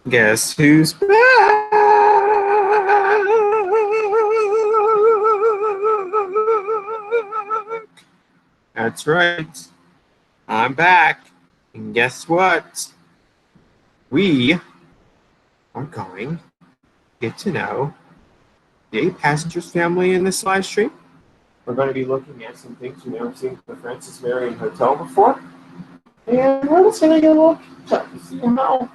Guess who's back? That's right. I'm back. And guess what? We are going to get to know the 8 Passengers family in this live stream. We're going to be looking at some things we've never seen from the Francis Marion Hotel before. And we're just going to get a little check to see how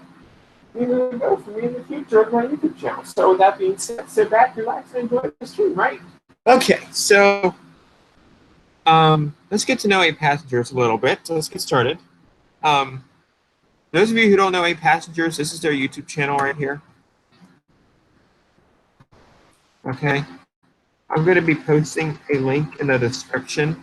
we're going to go for me in the future of my YouTube channel. So with that being said, sit back, relax, and enjoy the stream, right? Okay, so let's get to know 8 Passengers a little bit. So let's get started. Those of you who don't know 8 Passengers, this is their YouTube channel right here. Okay, I'm going to be posting a link in the description.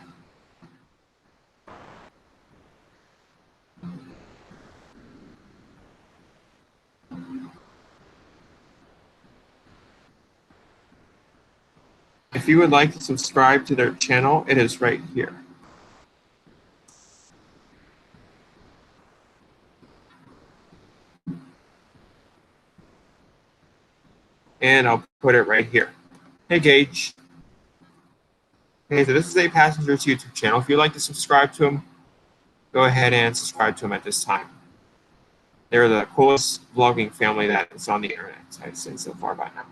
If you would like to subscribe to their channel, it is right here. And I'll put it right here. Hey, Gage. Okay, so this is 8Passengers YouTube channel. If you'd like to subscribe to them, go ahead and subscribe to them at this time. They're the coolest vlogging family that is on the internet, I'd say so far by now.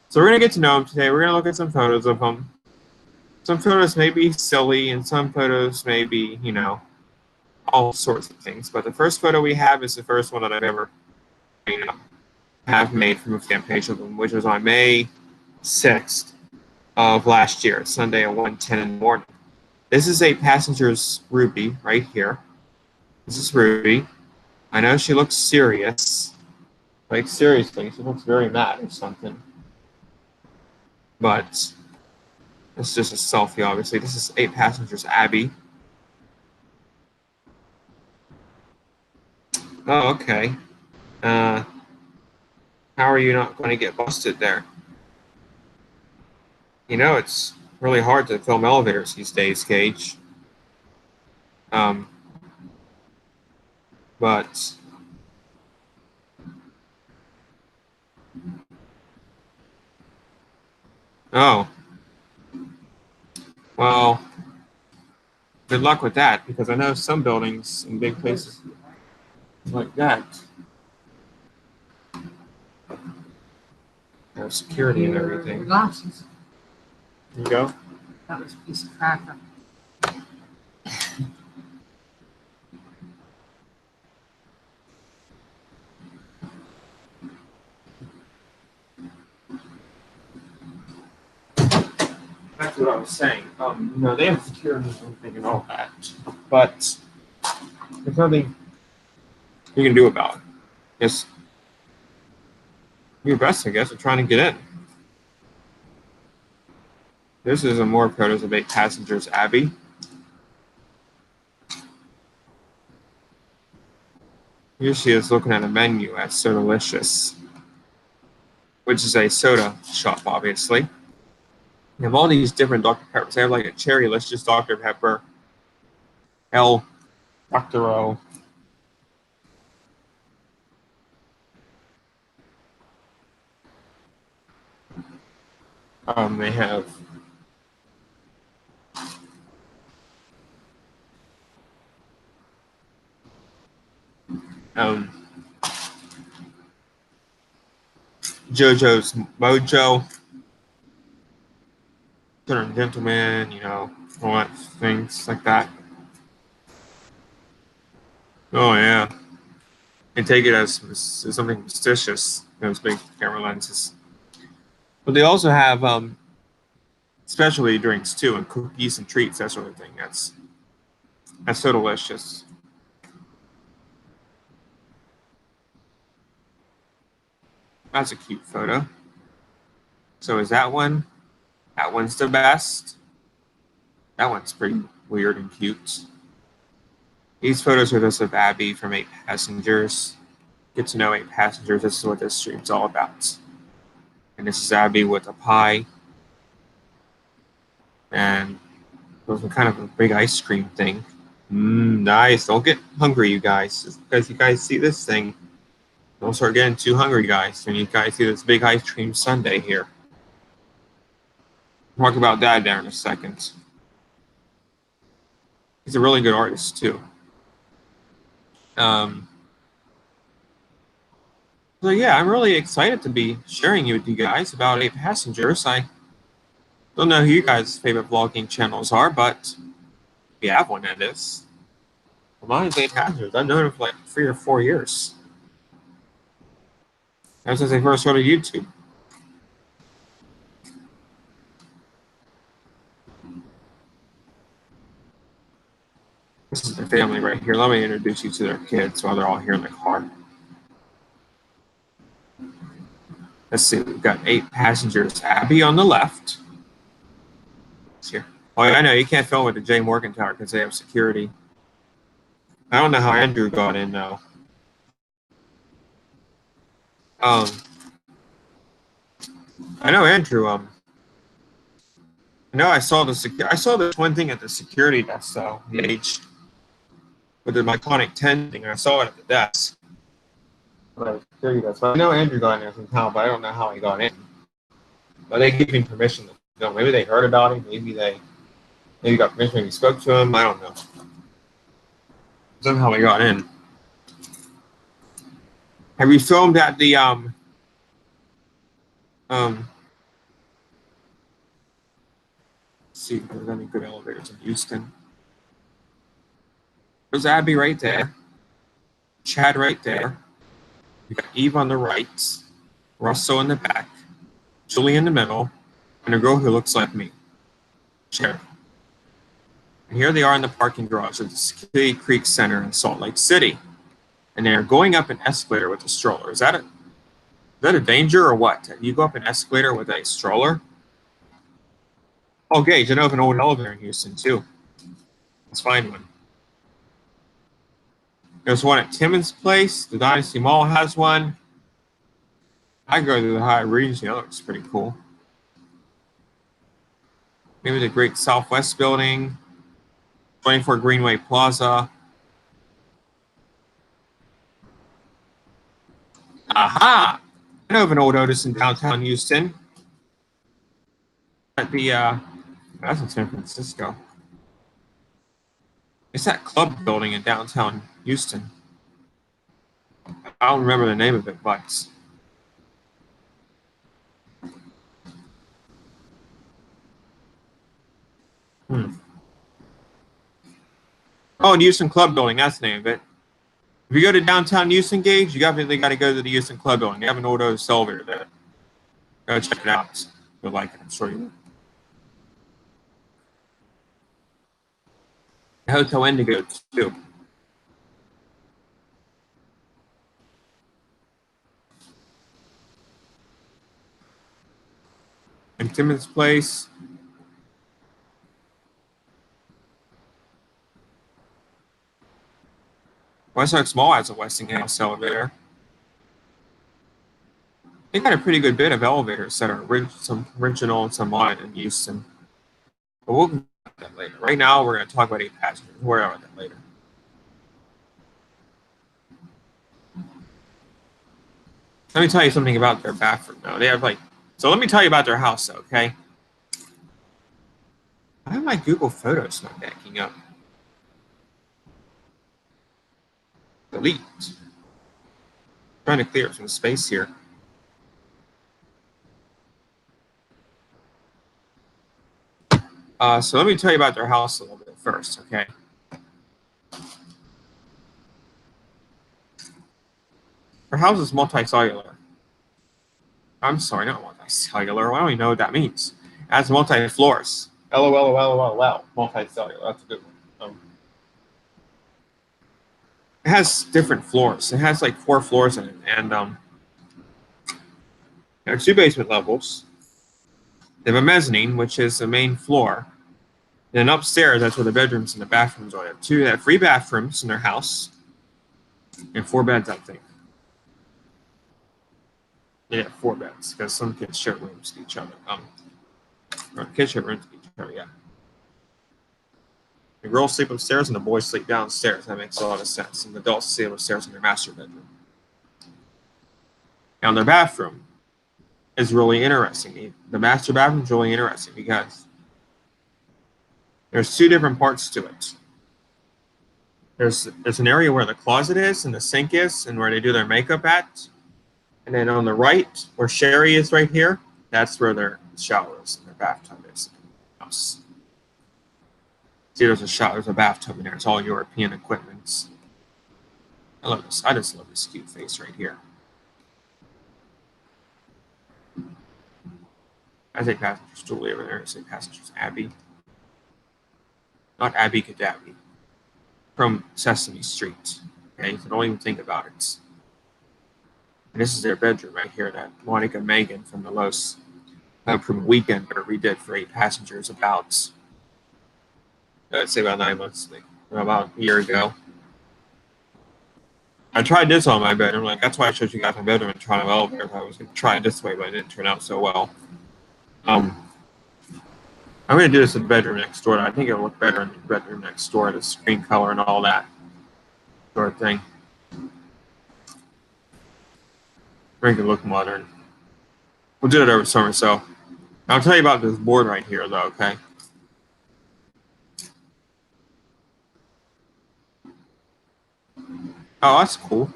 So we're going to get to know them today. We're going to look at some photos of them. Some photos may be silly, and some photos may be, you know, all sorts of things. But the first photo we have is the first one that I've ever have made from a fan page of them, which was on May 6th of last year, Sunday at 1:10 in the morning. This is 8Passengers Ruby right here. This is Ruby. I know she looks serious. Like, seriously, she looks very mad or something. But it's just a selfie, obviously. This is 8Passengers Abby. Oh, okay. How are you not going to get busted there? You know, it's really hard to film elevators these days, Gage. But oh, well, good luck with that, because I know some buildings in big places like that have security and everything. Glasses. There you go. That was a piece of cracker. That's what I was saying. You know, they have security and everything and all that, but there's nothing you can do about it. Just do your best, I guess, of trying to get in. This is a more photos of 8Passengers Abby. Here she is looking at a menu at Sodalicious, which is a soda shop, obviously. They have all these different Dr. Peppers. They have like a Cherrylicious Dr. Pepper, El Doctoro. They have JoJo's Mojo, Southern Gentleman, you know, all that things like that. Oh yeah, and take it as something prestigious. Those big camera lenses. But they also have specialty drinks too, and cookies and treats, that sort of thing. That's so delicious. That's a cute photo. So is that one? That one's the best. That one's pretty weird and cute. These photos are just of Abby from 8Passengers. Get to know 8Passengers. This is what this stream's all about. And this is Abby with a pie. And those are kind of a big ice cream thing. Nice. Don't get hungry, you guys. Just because you guys see this thing Don't start getting too hungry, guys. When you guys see this big ice cream sundae here. Talk about that there in a second. He's a really good artist too. So yeah, I'm really excited to be sharing with you guys about 8 Passengers. I don't know who you guys' favorite vlogging channels are, but if you have one, that is. Well, mine is 8 Passengers. I've known him for like 3 or 4 years. Ever since I first started YouTube. This is their family right here. Let me introduce you to their kids while they're all here in the car. Let's see, we've got 8 Passengers. Abby on the left. Here. Oh, yeah, I know you can't film with the J. Morgan Tower because they have security. I don't know how Andrew got in though. I know Andrew. I know I saw this one thing at the security desk though. The age with the Myconic 10 thing. I saw it at the desk. But I know Andrew got in there somehow, but I don't know how he got in. But they gave him permission to film. Maybe they heard about him. Maybe got permission when he spoke to him. I don't know. Somehow he got in. Have you filmed at the let's see if there's any good elevators in Houston. There's Abby right there. Chad right there. You got Eve on the right. Russell in the back. Julie in the middle. And a girl who looks like me. Cherry. And here they are in the parking garage at the Ski Creek Center in Salt Lake City. And they're going up an escalator with a stroller. Is that a danger or what? You go up an escalator with a stroller? Oh, Gage, I know of an old elevator in Houston, too. Let's find one. There's one at Timmons Place. The Dynasty Mall has one. I go to the Hyatt Regency. That looks pretty cool. Maybe the Great Southwest Building. 24 Greenway Plaza. Aha! I know of an old Otis in downtown Houston. At the, that's in San Francisco. It's that club building in downtown Houston. I don't remember the name of it, but oh, the Houston Club Building, that's the name of it. If you go to downtown Houston, Gage, you definitely got to go to the Houston Club Building. They have an old Otis elevator there. Go check it out. You'll like it, I'm sure you will. Hotel Indigo, too. And Timmons Place. Westside Mall has a Westinghouse elevator. They got a pretty good bit of elevators that are some original and some modern in Houston. But we'll get to that later. Right now, we're going to talk about 8 Passengers. We'll worry about that later. Let me tell you something about their bathroom now. They have so let me tell you about their house, okay? Why have my Google Photos not backing up? Delete. Trying to clear some space here. So let me tell you about their house a little bit first, okay? Their house is multicellular. I'm sorry, not multicellular. I don't even know what that means. It has multi-floors. LOL. Multicellular. That's a good one. It has different floors. It has like 4 floors in it, and there are 2 basement levels. They have a mezzanine, which is the main floor. And then upstairs, that's where the bedrooms and the bathrooms are. They have 3 bathrooms in their house, and 4 beds, I think. Yeah, 4 beds, because some kids share rooms to each other. Or kids share rooms to each other, yeah. The girls sleep upstairs and the boys sleep downstairs. That makes a lot of sense. And the adults sleep upstairs in their master bedroom. Now their bathroom is really interesting. The master bathroom is really interesting because there's two different parts to it. There's an area where the closet is and the sink is and where they do their makeup at. And then on the right, where Sherry is right here, that's where their shower is and their bathtub is. See, there's a bathtub in there. It's all European equipment. I love this. I just love this cute face right here. I say passenger's Julie over there. I say passenger's Abby. Not Abby Cadabby. From Sesame Street. Okay, so don't even think about it. And this is their bedroom right here that Monica Megan from the Los from Weekender redid for 8 passengers about, I'd say about 9 months, about a year ago. I tried this on my bedroom. Like that's why I showed you guys my bedroom in Toronto Elevator. I was going to try it this way, but it didn't turn out so well. I'm going to do this in the bedroom next door. I think it'll look better in the bedroom next door, the screen color and all that sort of thing. Make it look modern. We'll do it over summer. So I'll tell you about this board right here, though, okay? Oh, that's cool.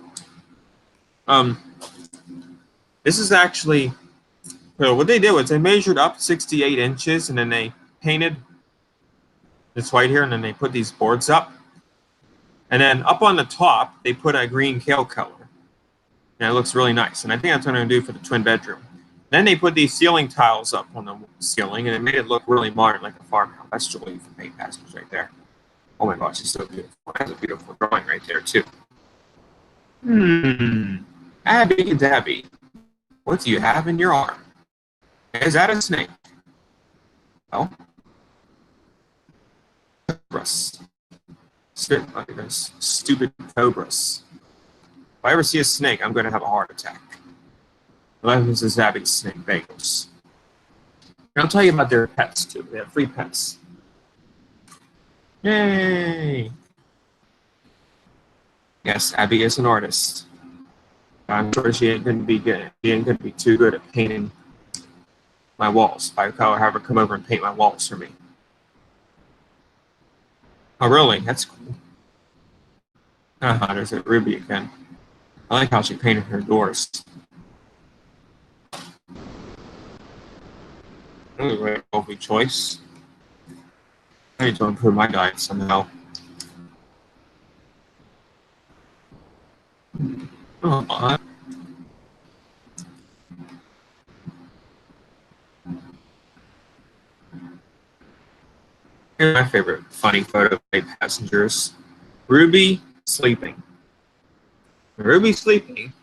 This is actually, so what they did was they measured up 68 inches and then they painted this white here and then they put these boards up. And then up on the top, they put a green kale color. And it looks really nice. And I think that's what I'm going to do for the twin bedroom. Then they put these ceiling tiles up on the ceiling and it made it look really modern, like a farmhouse. That's Julie from 8 Passengers right there. Oh my gosh, she's so beautiful. That's a beautiful drawing right there, too. Abby Dabby, what do you have in your arm? Is that a snake? Oh. Cobras. Stupid cobras. If I ever see a snake, I'm going to have a heart attack. This is Abby's snake bagels. And I'll tell you about their pets, too. They have 3 pets. Yay! Yes, Abby is an artist. I'm sure she ain't going to be good. She ain't going to be too good at painting my walls. I'll have her come over and paint my walls for me. Oh, really? That's cool. There's a Ruby again. I like how she painted her doors. Really great healthy choice. I need to improve my diet somehow. Oh, here's my favorite funny photo of 8 Passengers. Ruby sleeping. Ruby sleeping.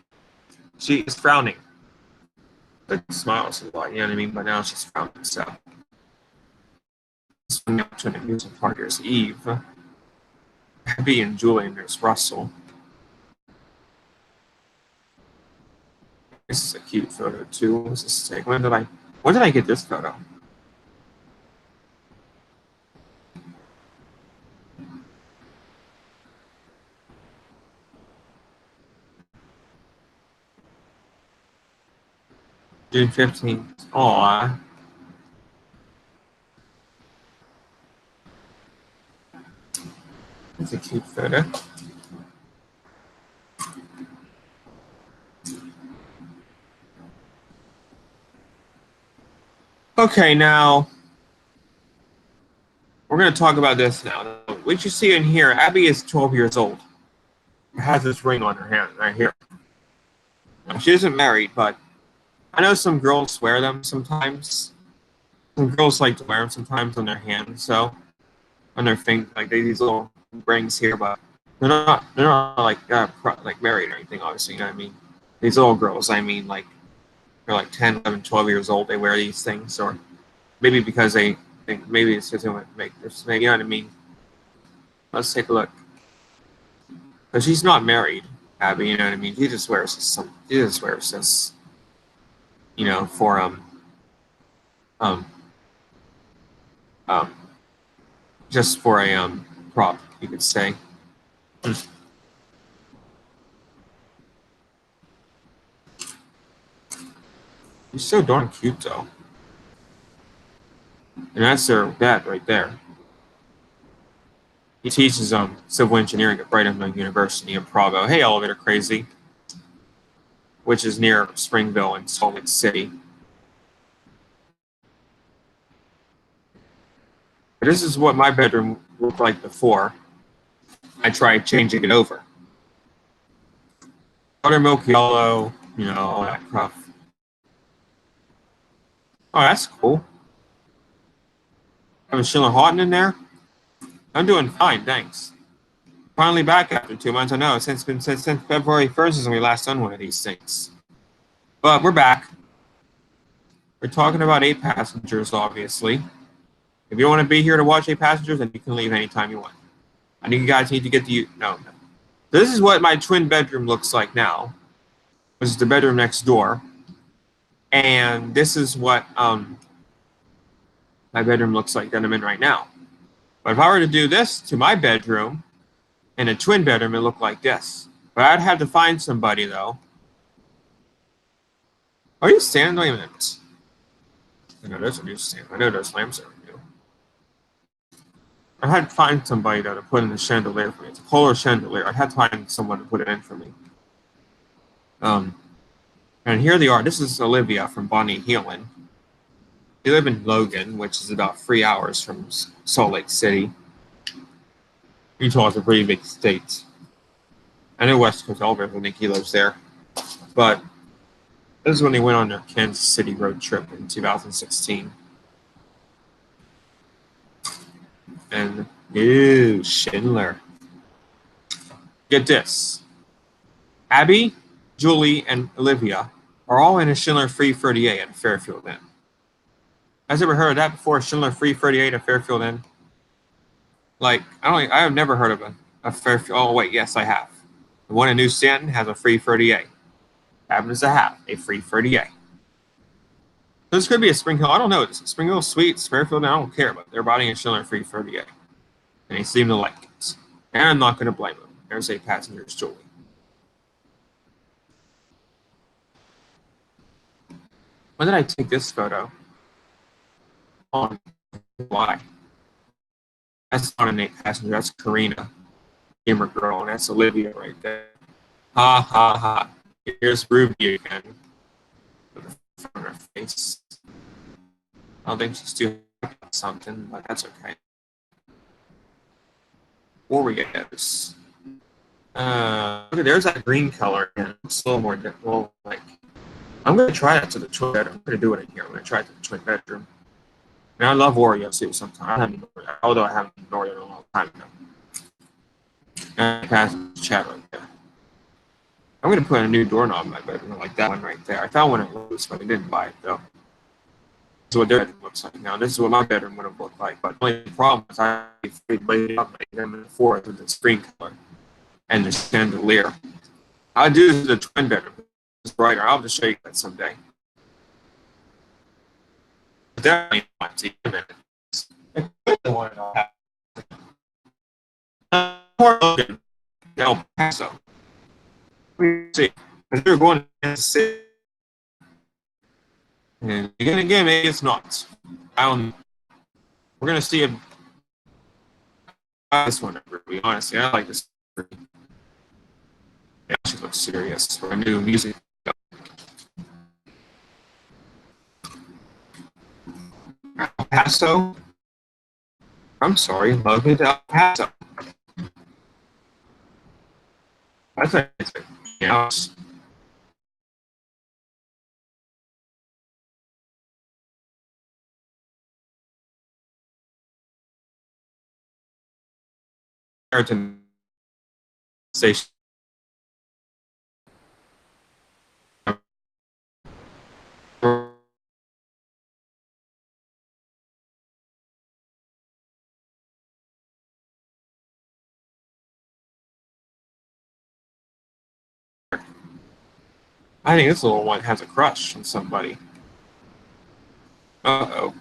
She is frowning. But smiles a lot, you know what I mean? But now she's frowning, so. This one to an amusing part here is Eve. Abby and Julie, and there's Russell. This is a cute photo too. What was this take? When did I get this photo? June 15th. Aww. That's a cute photo. Okay, now we're going to talk about this now. What you see in here, Abby is 12 years old. Has this ring on her hand right here. Now, she isn't married, but I know some girls wear them sometimes. Some girls like to wear them sometimes on their hands, so on their finger, like these little rings here, but they're not like married or anything, obviously, you know what I mean? These little girls, I mean, like, they're like 10, 11, 12 years old, they wear these things, or maybe because they think, maybe it's just going to make this, you know what I mean? Let's take a look. But she's not married, Abby, you know what I mean? She just wears this, you know, for, just for a, prop, you could say. He's so darn cute, though. And that's their dad right there. He teaches civil engineering at Brigham Young University in Provo. Hey, elevator crazy, which is near Springville and Salt Lake City. But this is what my bedroom looked like before I tried changing it over. Buttermilk yellow, you know, all that stuff. Oh, that's cool. Having Schindler Houghton in there. I'm doing fine, thanks. Finally back after 2 months. I know it's been since February 1st is when we last done one of these things. But we're back. We're talking about 8 passengers, obviously. If you don't want to be here to watch 8 passengers, then you can leave anytime you want. I think you guys need to get to no. This is what my twin bedroom looks like now. This is the bedroom next door. And this is what my bedroom looks like that I'm in right now. But if I were to do this to my bedroom in a twin bedroom, it looked like this. But I'd have to find somebody, though. Are you standing? Wait a minute. I know there's a new stand. I know those lamps are new. I had to find somebody, though, to put in the chandelier for me. It's a polar chandelier. I had to find someone to put it in for me. And here they are. This is Olivia from Bonnie Heelan. They live in Logan, which is about 3 hours from Salt Lake City. Utah is a pretty big state. I know West Coast Elevator, I think he lives there. But this is when they went on their Kansas City road trip in 2016. And, ew, Schindler. Get this. Abby, Julie, and Olivia are all in a Schindler 338 at Fairfield Inn. Has ever heard of that before? Schindler 338 at Fairfield Inn? Like, I have never heard of a Fairfield. Oh, wait, yes, I have. The one in New Stanton has a 338. Happens to have a 338. So this could be a Spring Hill. I don't know. It's Spring Hill Suites, Fairfield. I don't care, but they're buying a Schindler 338. And they seem to like it. And I'm not going to blame them. There's 8 passengers, Julie. When did I take this photo? On why? That's not an 8 passenger. That's Karina, gamer girl, and that's Olivia right there. Ha ha ha. Here's Ruby again. With the front of her face. I don't think she's too happy about something, but that's okay. Before we get this. Okay, there's that green color again. It's a little more difficult. Like, I'm going to try that to the twin bedroom. I'm going to do it in here. I'm going to try it to the twin bedroom. And I love Oreo too sometimes. Although I haven't eaten Oreo in a long time ago. And pass the chat right there. I'm going to put a new doorknob in my bedroom, like that one right there. I found one at Lowe's, but I didn't buy it though. This is what their bedroom looks like now. This is what my bedroom would have looked like. But the only problem is I laid it up like them in the fourth with the screen color and the chandelier. I'll do this in the twin bedroom. It's brighter. I'll just show you that someday. Definitely want to see a minute. The one El Paso. See, because we were going to Kansas City. And again, maybe it's not. I don't know. We're going to see if this one, to be honest. I like this. Yeah, she looks serious for a new music. El Paso. I'm sorry, Logan to El Paso. That's a house. Station. I think this little one has a crush on somebody. Uh-oh.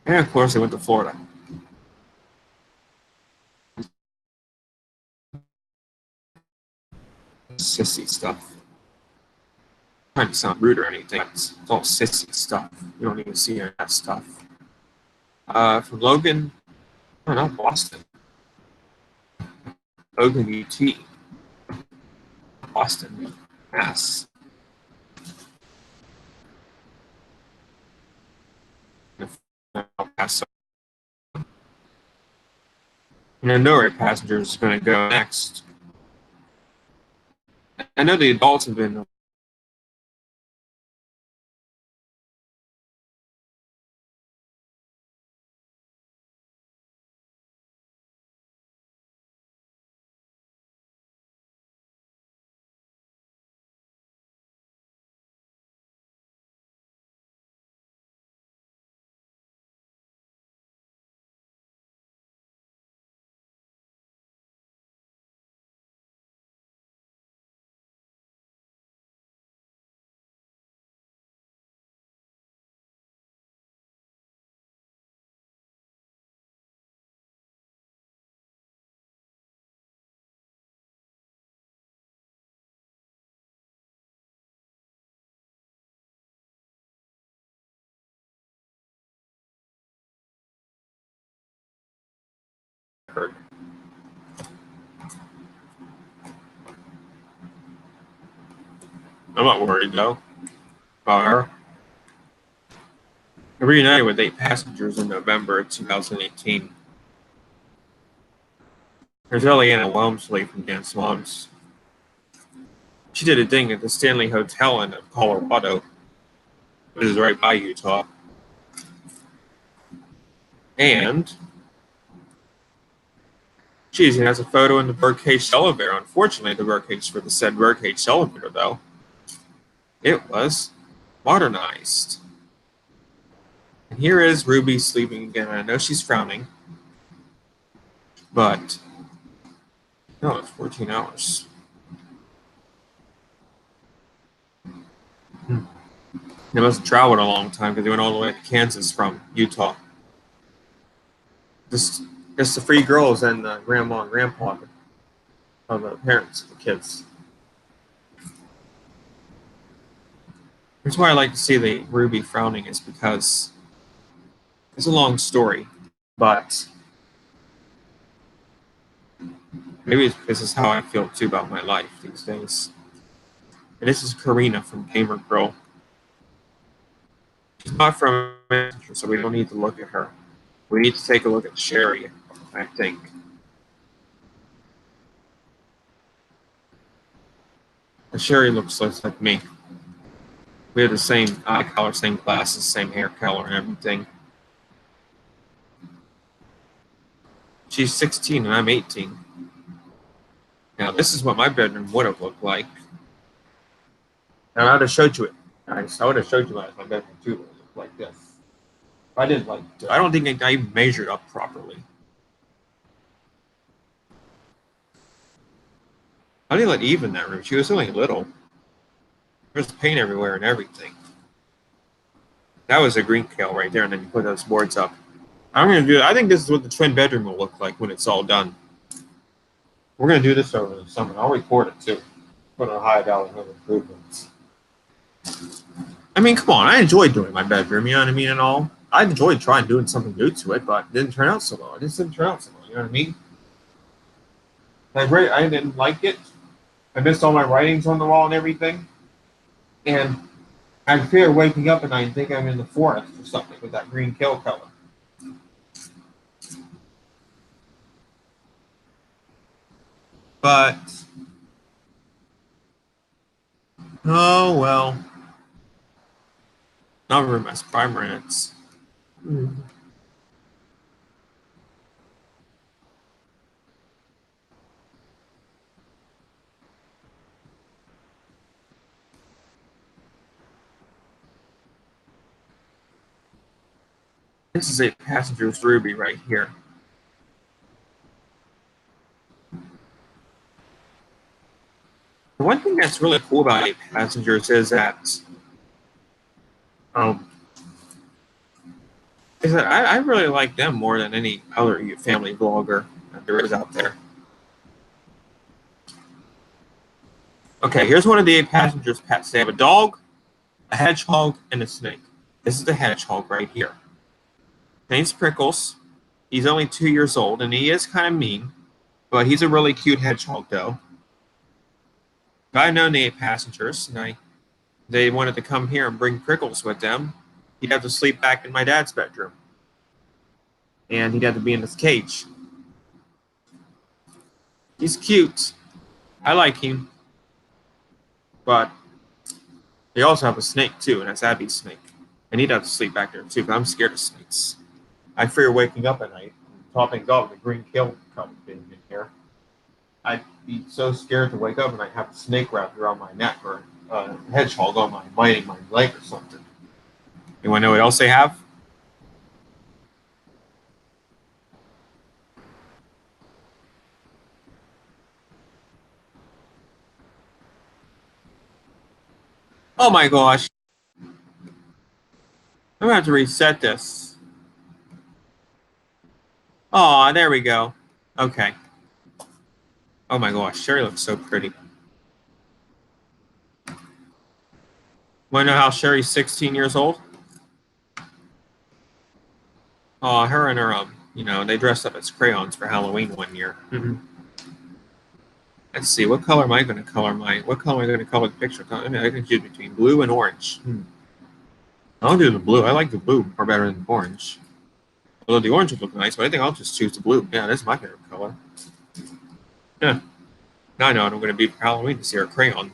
And of course they went to Florida. Sissy stuff. trying to sound rude or anything. It's all sissy stuff. You don't even see any of that stuff. From Logan, oh, not Boston. Logan UT. Boston, Mass. And I know where passenger is going to go next. I know the adults have been heard. I'm not worried though about her. I reunited with 8 passengers in November 2018. There's Eliana Walmsley from Dance Moms. She did a ding at the Stanley Hotel in Colorado, which is right by Utah. And she even has a photo in the Birdcage elevator. Unfortunately, the birdcage for the said Birdcage elevator, though, it was modernized. And here is Ruby sleeping again. I know she's frowning, but no, it's 14 hours. They must have traveled a long time because they went all the way to Kansas from Utah. Just the 3 girls and the grandma and grandpa of the parents of the kids. That's why I like to see the Ruby frowning is because it's a long story, but maybe this is how I feel too about my life these days. And this is Karina from Gamer Girl. She's not from Manchester, so we don't need to look at her. We need to take a look at Sherry, I think. And Sherry looks just like me. We have the same eye color, same glasses, same hair color, and everything. She's 16 and I'm 18. Now, this is what my bedroom would have looked like. And I would have showed you it. I would have showed you my bedroom too. It would look like this. I didn't like. I don't think I even measured up properly. I didn't let Eve in that room. She was only little. There's paint everywhere and everything. That was a green kale right there, and then you put those boards up. I'm gonna do it. I think this is what the twin bedroom will look like when it's all done. We're gonna do this over the summer. I'll record it too. Put on high dollar home improvements. I mean, come on. I enjoyed doing my bedroom. You know what I mean, and all. I enjoyed trying doing something new to it, but it didn't turn out so well. It just didn't turn out so well. You know what I mean? I didn't like it. I missed all my writings on the wall and everything. And I fear waking up at night and think I'm in the forest or something with that green kale color. But, oh well. Not very much primer in it. This is a passenger's Ruby right here. The one thing that's really cool about a passengers is that I really like them more than any other family vlogger that there is out there. Okay, here's one of the 8 passengers' pets. They have a dog, a hedgehog and a snake. This is the hedgehog right here. Name's Prickles. He's only 2 years old, and he is kind of mean, but he's a really cute hedgehog, though. If I had known the 8 passengers, and they wanted to come here and bring Prickles with them, he'd have to sleep back in my dad's bedroom. And he'd have to be in this cage. He's cute. I like him. But they also have a snake, too, and that's Abby's snake. And he'd have to sleep back there, too, because I'm scared of snakes. I fear waking up at night, topping off the green kill coming in here. I'd be so scared to wake up and I'd have a snake wrapped around my neck or a hedgehog on my biting my leg or something. You want to know what else they have? Oh my gosh. I'm gonna have to reset this. Oh, there we go. Okay. Oh my gosh, Sherry looks so pretty. Want to know how Sherry's 16 years old? Oh, her and her, they dressed up as crayons for Halloween one year. Let's see, what color am I going to color what color am I going to color the picture? I mean, I can choose between blue and orange. I'll do the blue. I like the blue far better than the orange. Although the orange would look nice, but I think I'll just choose the blue. Yeah, that's my favorite color. Yeah. Now I know what I'm going to be for Halloween this year, a crayon.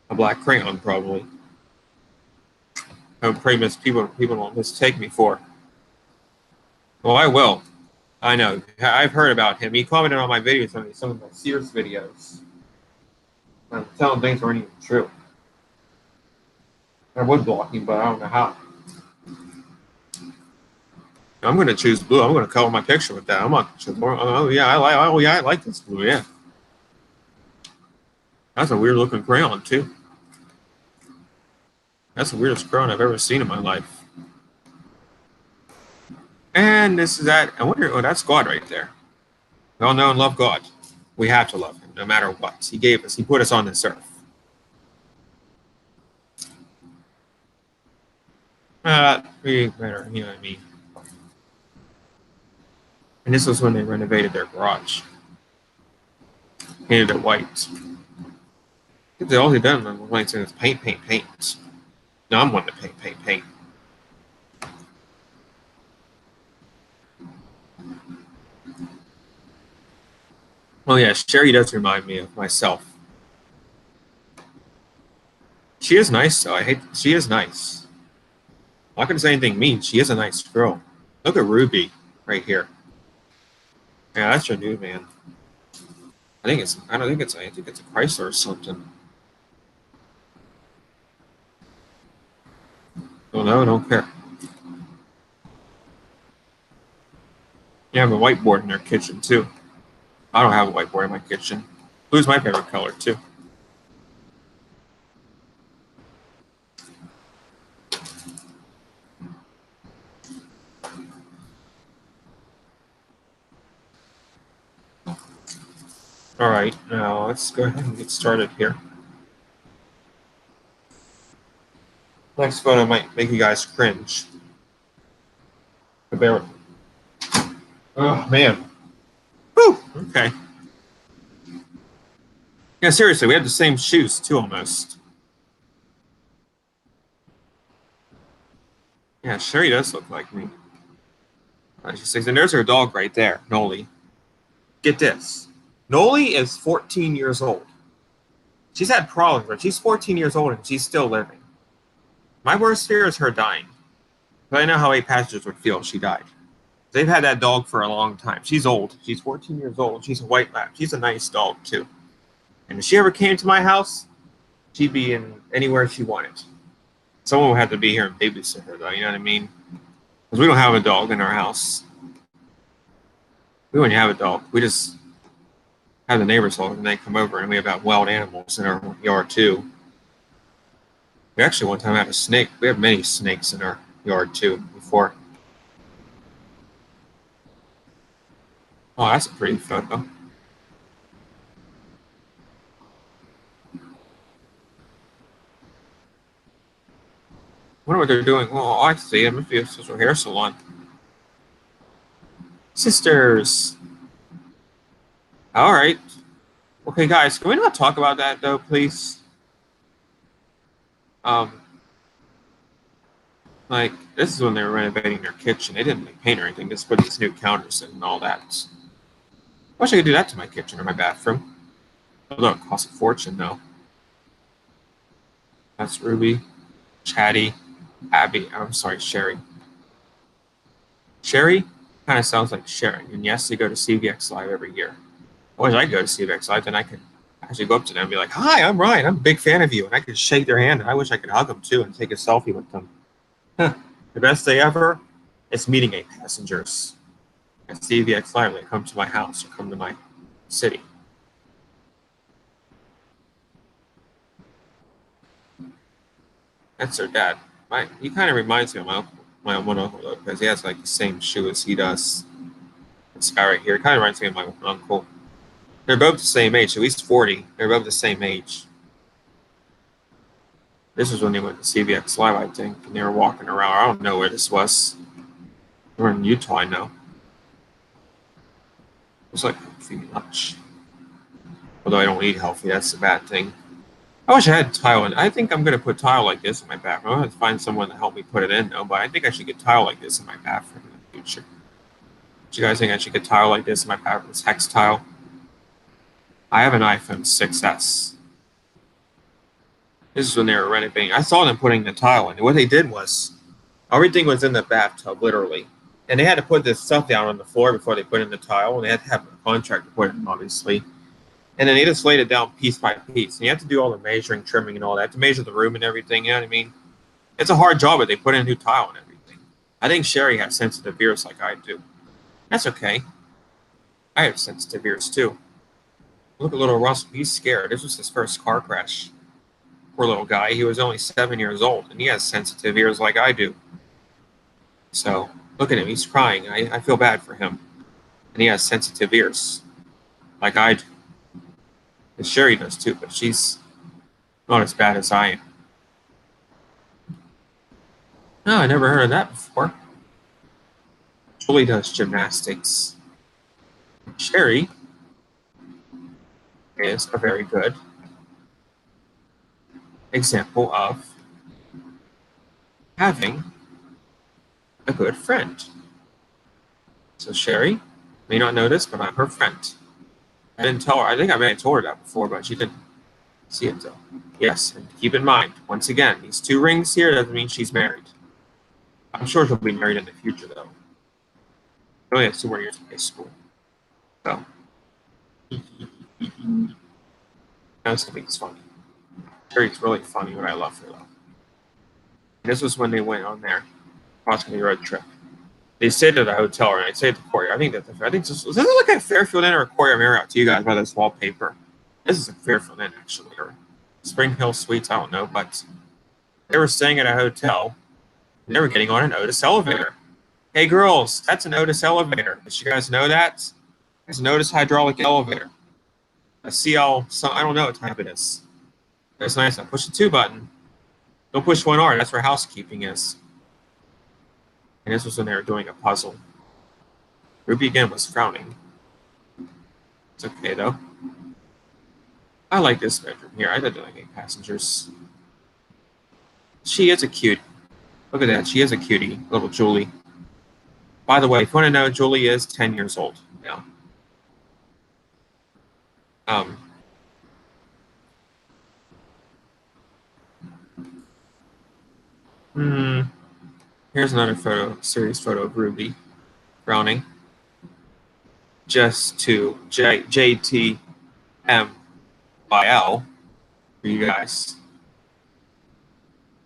A black crayon, probably. I would pray people won't mistake me for. Well, I will. I know. I've heard about him. He commented on my videos, on some of my Sears videos. I'm telling things that aren't even true. I would block him, but I don't know how. I'm going to choose blue. I'm going to color my picture with that. I'm not choose more. Oh yeah, I like this blue. Yeah, that's a weird looking crayon too. That's the weirdest crayon I've ever seen in my life. And this is that. I wonder. Oh, that's God right there. We all know and love God. We have to love Him no matter what. He gave us. He put us on this earth. Really better. You know what I mean. And this was when they renovated their garage. Painted it white. All they've done on the lights is paint. No, I'm wanting to paint. Well, yeah, Sherry does remind me of myself. She is nice, though. She is nice. I'm not going to say anything mean. She is a nice girl. Look at Ruby right here. Yeah, that's your new man. I think it's a Chrysler or something. Oh no, I don't care. You have a whiteboard in their kitchen too. I don't have a whiteboard in my kitchen. Blue's my favorite color too. All right, now let's go ahead and get started here. Next photo might make you guys cringe. But bear with me. Oh man. Whew. Okay. Yeah, seriously, we have the same shoes too, almost. Yeah, Sherry does look like me. She says, and there's her dog right there, Noli. Get this. Noli is 14 years old. She's had problems, but she's 14 years old and she's still living. My worst fear is her dying. But I know how 8 passengers would feel if she died. They've had that dog for a long time. She's old. She's 14 years old. She's a white lab. She's a nice dog, too. And if she ever came to my house, she'd be in anywhere she wanted. Someone would have to be here and babysit her, though. You know what I mean? Because we don't have a dog in our house. We wouldn't have a dog. We just have the neighbor's dog, and they come over, and we have wild animals in our yard, too. We actually one time had a snake. We have many snakes in our yard, too, before. Oh, that's a pretty photo. Wonder what they're doing. Well, I see. It must be a social hair salon. Sisters. All right. Okay, guys, can we not talk about that though, please? Like, this is when they were renovating their kitchen. They didn't like paint or anything, just put these new counters in and all that. I wish I could do that to my kitchen or my bathroom. Although it costs a fortune, though. That's Ruby, Chatty, Abby. I'm sorry, Sherry. Sherry kind of sounds like sharing. And yes, they go to CVX Live every year. I wish I could go to CVX Live, then I could actually go up to them and be like, "Hi, I'm Ryan. I'm a big fan of you." And I could shake their hand. And I wish I could hug them too and take a selfie with them. The best day ever is meeting A passengers at CVX Live. They come to my house or come to my city. That's their dad. He kind of reminds me of my one uncle though, because he has like the same shoe as he does. This guy right here kind of reminds me of my uncle. They're both the same age, at least 40. They're both the same age. This was when they went to CVX Live, I think, and they were walking around. I don't know where this was. They were in Utah, I know. It was like healthy lunch. Although I don't eat healthy, that's the bad thing. I wish I had tile in. I think I'm going to put tile like this in my bathroom. I'm going to find someone to help me put it in, though, but I think I should get tile like this in my bathroom in the future. Do you guys think I should get tile like this in my bathroom? This hex tile? I have an iPhone 6S. This is when they were renovating. I saw them putting the tile in. What they did was, everything was in the bathtub, literally. And they had to put this stuff down on the floor before they put in the tile, and they had to have a contract to put it in, obviously. And then they just laid it down piece by piece. And you have to do all the measuring, trimming, and all that to measure the room and everything. You know what I mean? It's a hard job, but they put in a new tile and everything. I think Sherry has sensitive ears like I do. That's okay. I have sensitive ears too. Look at little Russell. He's scared. This was his first car crash. Poor little guy. He was only 7 years old, and he has sensitive ears like I do. So look at him. He's crying. I feel bad for him. And he has sensitive ears like I do. And Sherry does too, but she's not as bad as I am. No, I never heard of that before. Julie does gymnastics. Sherry is a very good example of having a good friend. So Sherry may not know this, but I'm her friend. I didn't tell her. I think I may have told her that before, but she didn't see it though. Yes, and keep in mind, once again, these 2 rings here doesn't mean she's married. I'm sure she'll be married in the future though. She only has 2 more years of high school. So that's something that's funny. Sherry's really funny, but I love her though. And this was when they went on their cross-country road trip. They stayed at a hotel, and I stayed at the Courtyard. I think this does it look like a Fairfield Inn or a Courtyard Marriott to you guys by this wallpaper? This is a Fairfield Inn, actually, or Spring Hill Suites, I don't know, but they were staying at a hotel, and they were getting on an Otis elevator. Hey, girls, that's an Otis elevator. Did you guys know that? It's an Otis hydraulic elevator. A CL, I don't know what type it is. It's nice. I push the 2 button. Don't push 1R. That's where housekeeping is. And this was when they were doing a puzzle. Ruby again was frowning. It's okay though. I like this bedroom here. I didn't like 8 passengers. She is a cute. Look at that. She is a cutie, little Julie. By the way, if you want to know, Julie is 10 years old now. Here's another serious photo of Ruby frowning. Just to JTMYL for you guys.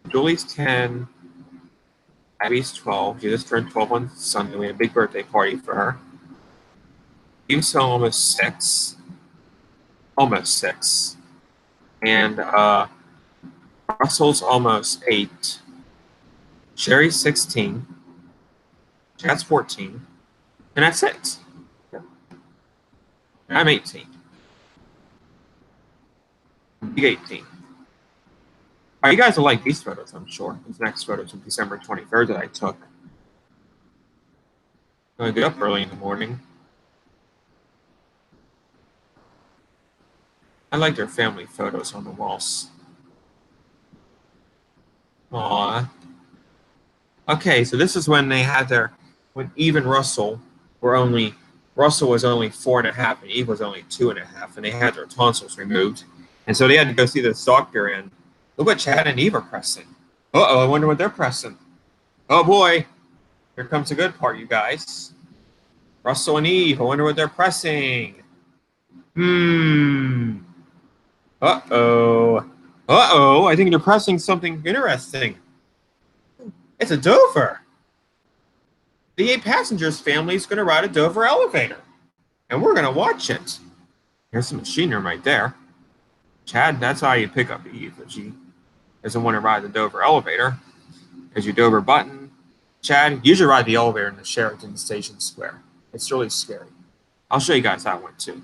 Julie's 10, Abby's 12. She just turned 12 on Sunday. We had a big birthday party for her. Eve's almost 6. Almost 6. And Russell's almost 8. Sherry's 16. Chad's 14. And that's it. I'm 18. Big 18. You guys will like these photos, I'm sure. These next photos of December 23rd that I took. I'm going to get up early in the morning. I like their family photos on the walls. Aww. Okay, so this is when they had when Eve and Russell Russell was only 4.5 and Eve was only 2.5, and they had their tonsils removed. And so they had to go see this doctor, and look what Chad and Eve are pressing. Uh-oh, I wonder what they're pressing. Oh boy, here comes the good part, you guys. Russell and Eve, I wonder what they're pressing. Uh-oh. Uh-oh, I think they're pressing something interesting. It's a Dover. The 8 Passengers family is going to ride a Dover elevator, and we're going to watch it. There's some machinery right there. Chad, that's how you pick up Eve. If she doesn't want to ride the Dover elevator, there's your Dover button. Chad, you should ride the elevator in the Sheraton Station Square. It's really scary. I'll show you guys that one too.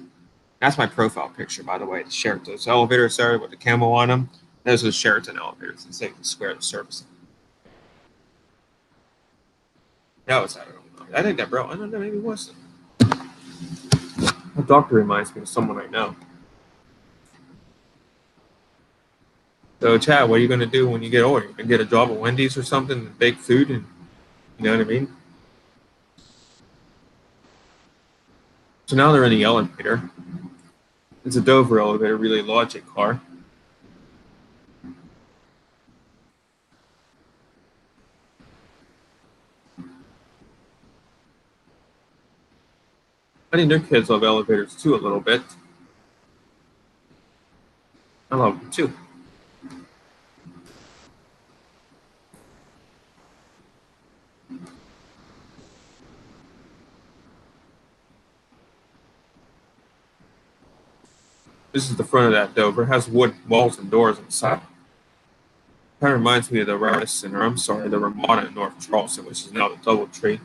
That's my profile picture, by the way. The Sheraton elevators there with the camel on them. Those are the Sheraton elevators in Station Square, the service. That was, I don't know. I think that bro. I don't know. Maybe it wasn't. The doctor reminds me of someone I know. So, Chad, what are you going to do when you get older? You going to get a job at Wendy's or something and bake food, and you know what I mean? So now they're in the elevator. It's a Dover elevator, really logic car. I think their kids love elevators too a little bit. I love them too. This is the front of that Dover. It has wood walls and doors inside. Kind of reminds me of the Radisson, or I'm sorry, the Ramada in North Charleston, which is now the DoubleTree.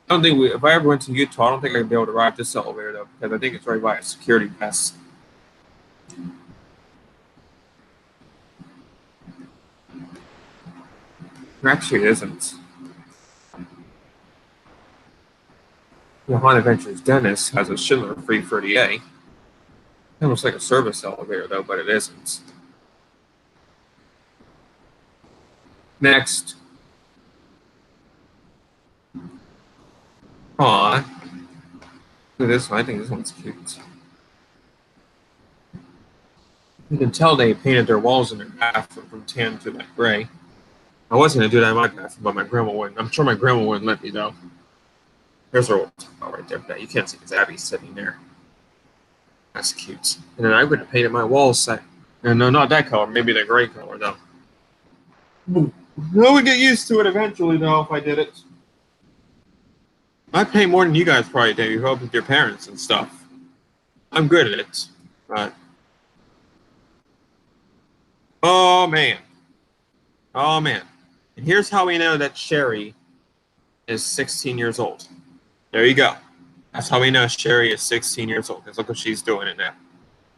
I don't think if I ever went to Utah, I don't think I'd be able to ride this elevator though, because I think it's right by a security desk. Actually, it isn't. The Hahn Adventures Dennis has a Schindler 330A. It looks like a service elevator though, but it isn't. Next. Aw. Look at this one. I think this one's cute. You can tell they painted their walls in their bathroom from tan to like gray. I was going to do that in my bathroom, but my grandma wouldn't. I'm sure my grandma wouldn't let me, though. There's her old towel right there. You can't see because Abby's sitting there. That's cute. And then I would have painted my walls. No, not that color. Maybe the gray color, though. I would get used to it eventually, though, if I did it. I paint more than you guys probably do. You help with your parents and stuff. I'm good at it, but oh man, and here's how we know that Sherry is 16 years old. There you go. That's how we know Sherry is 16 years old. Because look what she's doing in that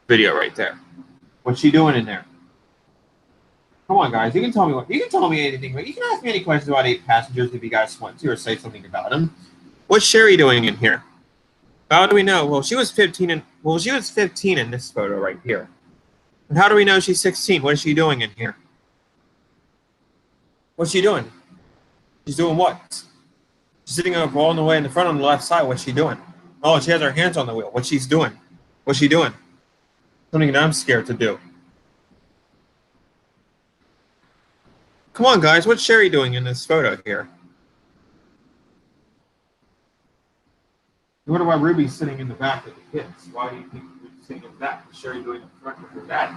video right there. What's she doing in there? Come on, guys. You can tell me anything. You can ask me any questions about 8 Passengers if you guys want to, or say something about them. What's Sherry doing in here? How do we know? Well, she was 15 in this photo right here. And how do we know she's 16? What is she doing in here? What's she doing? She's doing what? She's sitting up all the way in the front on the left side. What's she doing? Oh, she has her hands on the wheel. What's she doing? What's she doing? Something that I'm scared to do. Come on, guys. What's Sherry doing in this photo here? I wonder why Ruby's sitting in the back with the kids. Why do you think Ruby's sitting in the back? What's Sherry doing in front with her dad?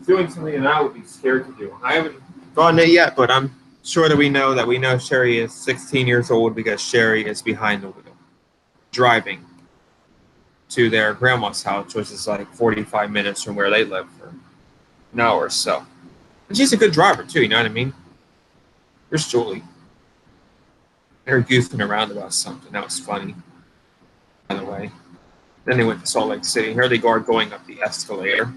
Doing something that I would be scared to do. I haven't gone there yet, but I'm sure that we know Sherry is 16 years old because Sherry is behind the wheel, driving to their grandma's house, which is like 45 minutes from where they live for an hour or so. And she's a good driver too, you know what I mean? Here's Julie. They were goofing around about something. That was funny, by the way. Then they went to Salt Lake City. Here they are going up the escalator.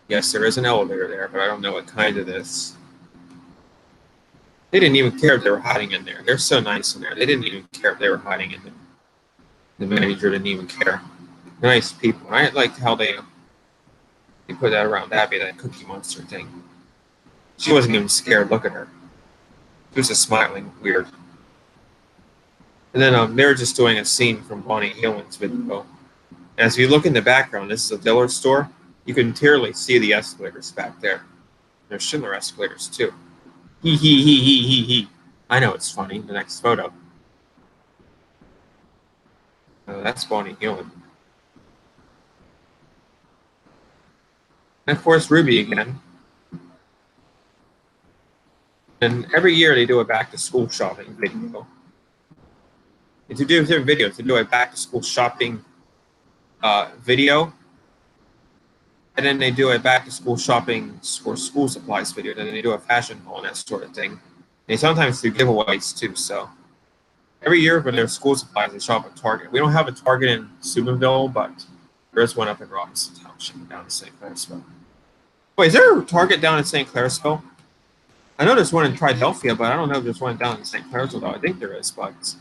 Yes, there is an elevator there, but I don't know what kind it is. They didn't even care if they were hiding in there. They're so nice in there. They didn't even care if they were hiding in there. The manager didn't even care. Nice people. And I liked how they put that around Abby, that Cookie Monster thing. She wasn't even scared. Look at her. She was just smiling weird. And then they were just doing a scene from Bonnie Heelan's video. And as you look in the background, this is a Dillard's store. You can clearly see the escalators back there. There's Schindler escalators too. Hee hee hee hee hee hee. I know it's funny. The next photo. That's Bonnie Heelan. And of course, Ruby again. And every year they do a back-to-school shopping video. To do different videos, to do a back-to-school shopping video, and then they do a back-to-school shopping for school supplies video, and then they do a fashion haul and that sort of thing. They sometimes do giveaways too. So every year when there's school supplies, they shop at Target. We don't have a Target in Steubenville, but there is one up in Robinson Township down in St. Clairsville. Wait, is there a Target down in St. Clairsville? I know there's one in Triadelphia, but I don't know if there's one down in St. Clairsville, though. I think there is, but...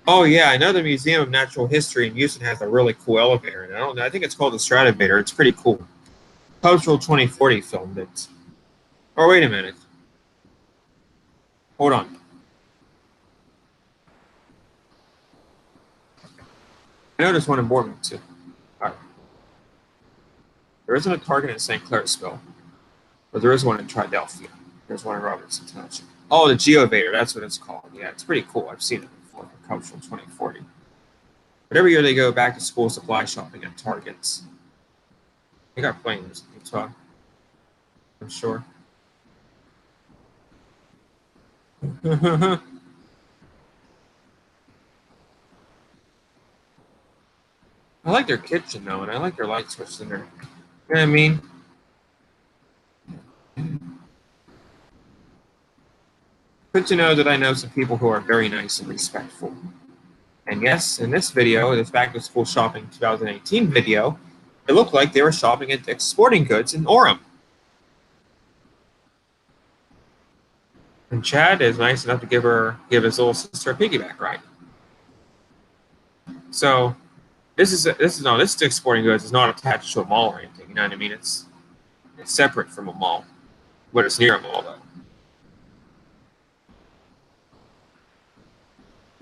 Oh, yeah, I know the Museum of Natural History in Houston has a really cool elevator. And I think it's called the Stratovator. It's pretty cool. Cultural 2040 filmed it. Oh, wait a minute. Hold on. I know there's one in Boardman, too. All right. There isn't a Target in St. Clairsville, but there is one in Triadelphia. There's one in Robinson Township. Oh, the Geovator, that's what it's called. Yeah, it's pretty cool. I've seen it before for Cultural 2040. But every year they go back to school supply shopping at Targets. They got plenty of Utah, I'm sure. I like their kitchen, though, and I like their light switch in there. You know what I mean? Good to know that I know some people who are very nice and respectful. And yes, in this video, this Back to School Shopping 2018 video, it looked like they were shopping at Dick's Sporting Goods in Orem. And Chad is nice enough to give his little sister a piggyback ride. So this Dick's Sporting Goods is not attached to a mall or anything. You know what I mean? It's separate from a mall, but it's near a mall though.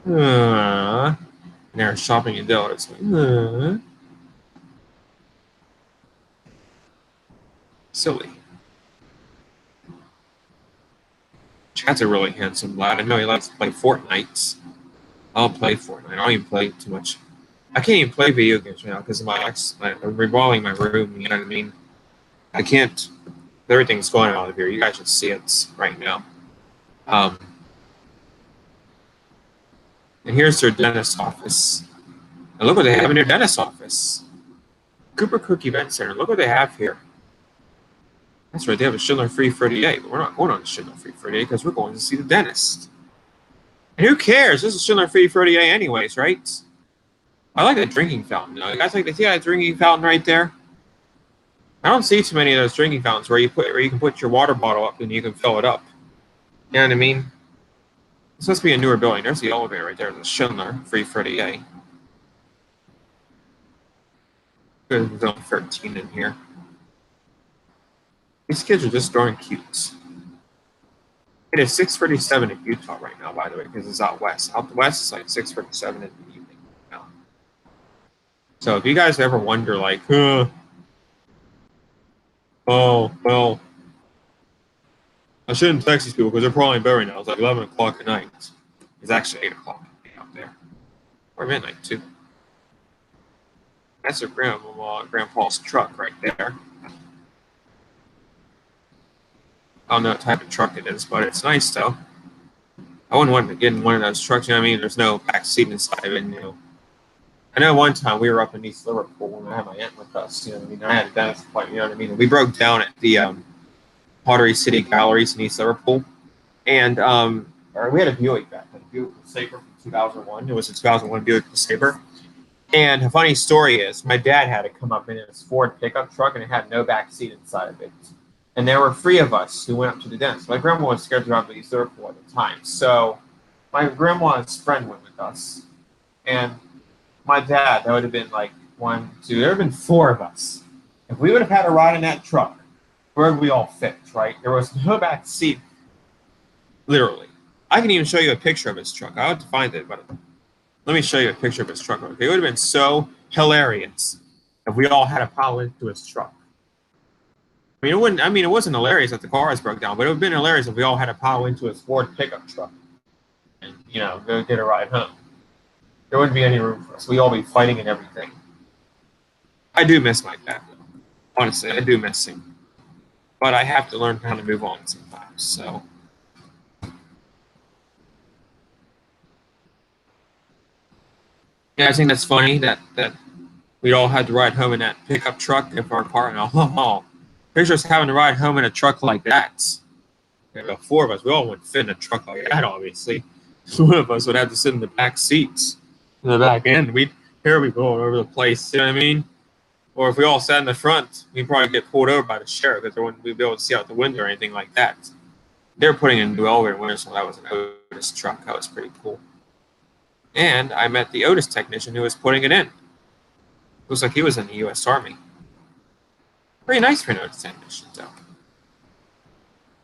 And they're shopping in Dillard's. Silly. Chad's a really handsome lad. I know he likes to play Fortnite. I'll play Fortnite. I don't even play too much. I can't even play video games right now because of I'm remodeling my room. You know what I mean? I can't. Everything's going on here. You guys should see it right now. And here's their dentist office. And look what they have in their dentist office. Cooper Cook Event Center. Look what they have here. That's right. They have a Schindler Free for today, but we're not going on the Schindler Free for today because we're going to see the dentist. And who cares? This is Schindler Free for today anyways, right? I like the drinking fountain. You guys like to see that drinking fountain right there? I don't see too many of those drinking fountains where you can put your water bottle up and you can fill it up. You know what I mean? It's supposed to be a newer building. There's the elevator right there. The Schindler Free for today. There's only 13 in here. These kids are just darn cute. It is 6:37 in Utah right now, by the way, because it's out west. Out west, it's like 6:37 in the evening now. So if you guys ever wonder, like, oh, well, I shouldn't text these people because they're probably in bed right now. It's like 11 o'clock at night. It's actually 8 o'clock out there. Or midnight, too. That's their grandpa's truck right there. I don't know what type of truck it is, but it's nice, though. I wouldn't want to get in one of those trucks, you know what I mean? There's no back seat inside of it, you know. I know one time we were up in East Liverpool and I had my aunt with us, you know what I mean? I had a dentist appointment, you know what I mean? And we broke down at the Pottery City Galleries in East Liverpool. And or we had a Buick back then, Buick LeSabre from 2001. It was a 2001 Buick LeSabre. And a funny story is, my dad had to come up in his Ford pickup truck, and it had no back seat inside of it. And there were 3 of us who went up to the dentist. My grandma was scared to drive to East Liverpool at the time, so my grandma's friend went with us, and my dad. That would have been like 1, 2. There would have been 4 of us. If we would have had a ride in that truck, where would we all fit? Right? There was no back seat. Literally, I can even show you a picture of his truck. I have to find it, but let me show you a picture of his truck. It would have been so hilarious if we all had to pile into his truck. I mean, it wouldn't. I mean, it wasn't hilarious that the cars broke down, but it would have been hilarious if we all had to pile into his Ford pickup truck and, go get a ride home. There wouldn't be any room for us. We'd all be fighting and everything. I do miss my dad, though. Honestly, I do miss him. But I have to learn how to move on sometimes. So. Yeah, I think that's funny that we all had to ride home in that pickup truck if our car and all. Picture us having to ride home in a truck like that. There were 4 of us. We all wouldn't fit in a truck like that, obviously. One of us would have to sit in the back seats, in the back end. We'd be going over the place, you know what I mean? Or if we all sat in the front, we'd probably get pulled over by the sheriff because they wouldn't be able to see out the window or anything like that. They were putting in a new elevator in winter, so that was an Otis truck. That was pretty cool. And I met the Otis technician who was putting it in. Looks like he was in the U.S. Army. Pretty nice for an Otis technician, though.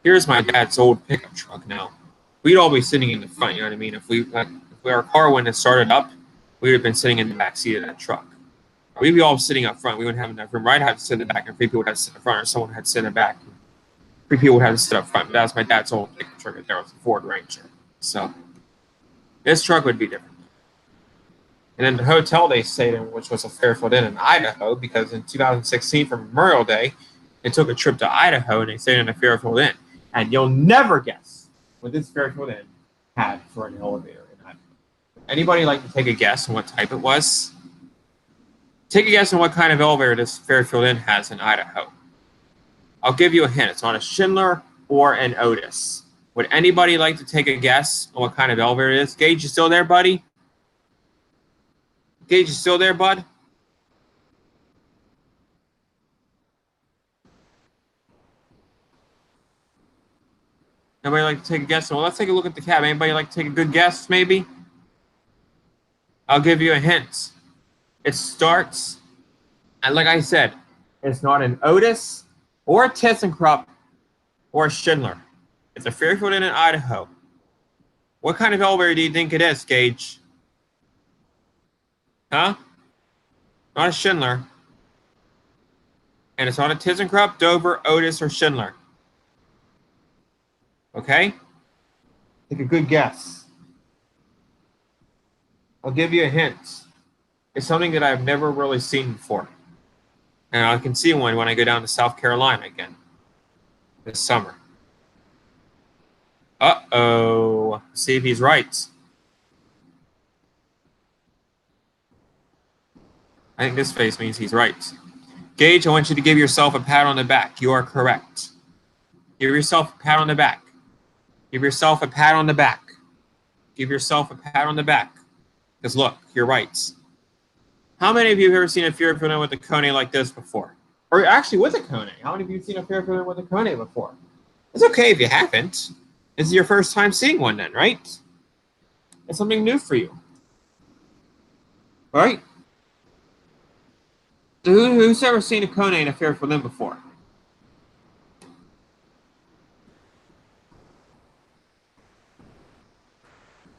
Here's my dad's old pickup truck now. We'd all be sitting in the front, you know what I mean? If our car wouldn't have started up, we would have been sitting in the back seat of that truck. We'd be all sitting up front. We wouldn't have enough room. I'd have to sit in the back, and 3 people would have to sit in the front, or someone had to sit in the back. 3 people would have to sit up front. But that was my dad's old pickup truck. There was a Ford Ranger. So this truck would be different. And then the hotel they stayed in, which was a Fairfield Inn in Idaho, because in 2016 for Memorial Day, they took a trip to Idaho and they stayed in a Fairfield Inn. And you'll never guess what this Fairfield Inn had for an elevator in Idaho. Anybody like to take a guess on what type it was? Take a guess on what kind of elevator this Fairfield Inn has in Idaho. I'll give you a hint. It's not a Schindler or an Otis. Would anybody like to take a guess on what kind of elevator it is? Gage, you still there, buddy? Gage, you still there, bud? Anybody like to take a guess? Well, let's take a look at the cab. Anybody like to take a good guess, maybe? I'll give you a hint. It starts, and like I said, it's not an Otis or a ThyssenKrupp or a Schindler. It's a Fairfield Inn in Idaho. What kind of elevator do you think it is, Gage? Huh? Not a Schindler. And it's not a ThyssenKrupp, Dover, Otis, or Schindler. Okay? Take a good guess. I'll give you a hint. It's something that I've never really seen before. And I can see one when I go down to South Carolina again this summer. Uh-oh. See if he's right. I think this face means he's right. Gage, I want you to give yourself a pat on the back. You are correct. Give yourself a pat on the back. Give yourself a pat on the back. Give yourself a pat on the back. Because look, you're right. How many of you have ever seen a Fairfield Inn with a Kone like this before? Or actually with a Kone. How many of you have seen a Fairfield Inn with a Kone before? It's okay if you haven't. This is your first time seeing one then, right? It's something new for you. Right? So who's ever seen a Kone in a Fairfield Inn before?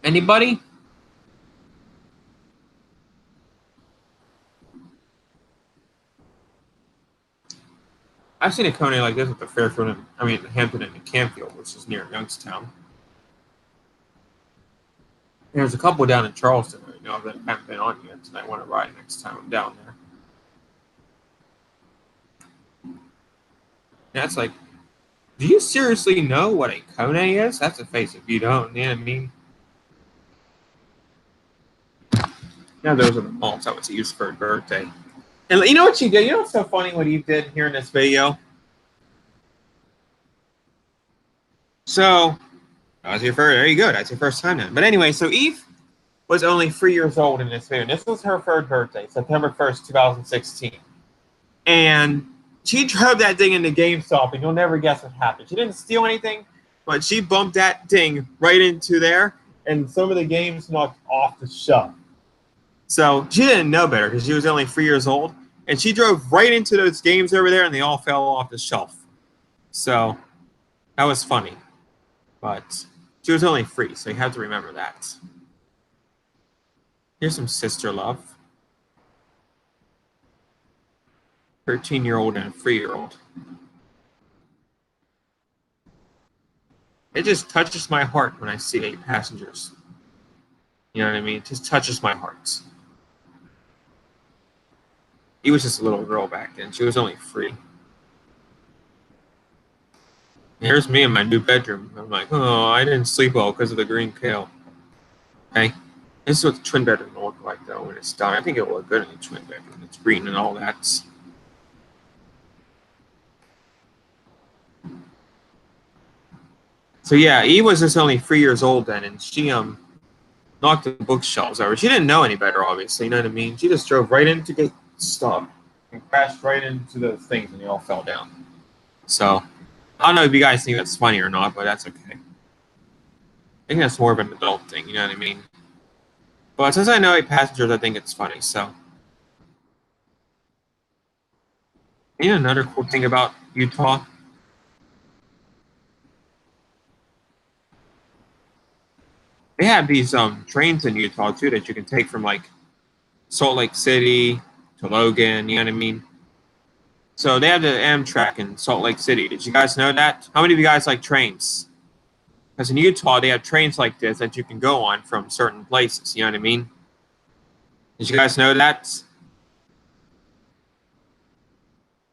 Anybody? I've seen a Kone like this at the Fairfield Inn, Hampton Inn in Canfield, which is near Youngstown. There's a couple down in Charleston right now that I haven't been on yet, and I want to ride next time I'm down there. That's like, do you seriously know what a Kone is? That's a face if you don't, you know what I mean? Yeah, those are the malts I was used for a birthday. And you know what you did? You know what's so funny what you did here in this video? So that was there you go. That's your first time then. But anyway, so Eve was only 3 years old in this video. This was her third birthday, September 1st, 2016. And she drove that thing into GameStop, and you'll never guess what happened. She didn't steal anything, but she bumped that thing right into there, and some of the games knocked off the shelf. So she didn't know better because she was only 3 years old, and she drove right into those games over there, and they all fell off the shelf. So that was funny. But she was only 3, so you have to remember that. Here's some sister love. 13-year-old and a 3-year-old. It just touches my heart when I see 8 passengers. You know what I mean? It just touches my heart. He was just a little girl back then. She was only 3. Here's me in my new bedroom. I'm like, oh, I didn't sleep well because of the green kale. Okay? This is what the twin bedroom will look like, though, when it's done. I think it will look good in the twin bedroom. It's green and all that. So, yeah, Eve was just only 3 years old then, and she knocked the bookshelves over. She didn't know any better, obviously, you know what I mean? She just drove right into GameStop and crashed right into those things, and they all fell down. So I don't know if you guys think that's funny or not, but that's okay. I think that's more of an adult thing, you know what I mean? But since I know 8 passengers, I think it's funny, so. You know another cool thing about Utah? They have these trains in Utah, too, that you can take from, like, Salt Lake City to Logan, you know what I mean? So they have the Amtrak in Salt Lake City. Did you guys know that? How many of you guys like trains? Because in Utah, they have trains like this that you can go on from certain places. You know what I mean? Did you guys know that? It's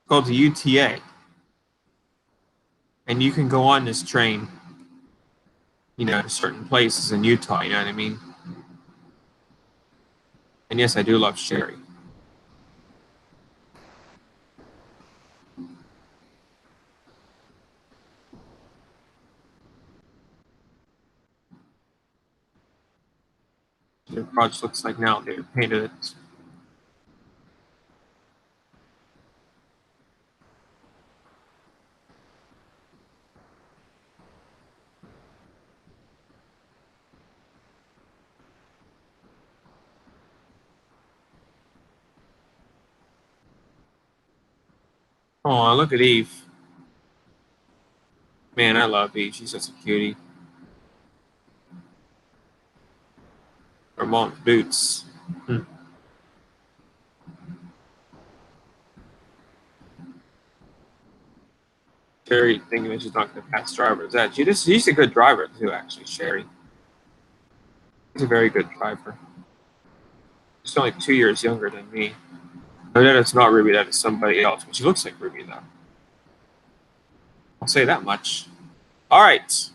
called the UTA. And you can go on this train, you know, to certain places in Utah. You know what I mean? And yes, I do love Sherry. The project looks like now they painted it. Oh, look at Eve. Man, I love Eve. She's such a cutie. Her mom's boots. Sherry thinking that she's not going to pass driver's ed. She's a good driver too, actually, Sherry. She's a very good driver. She's only 2 years younger than me. No, that it's not Ruby, that is somebody else. But she looks like Ruby, though. I'll say that much. All right.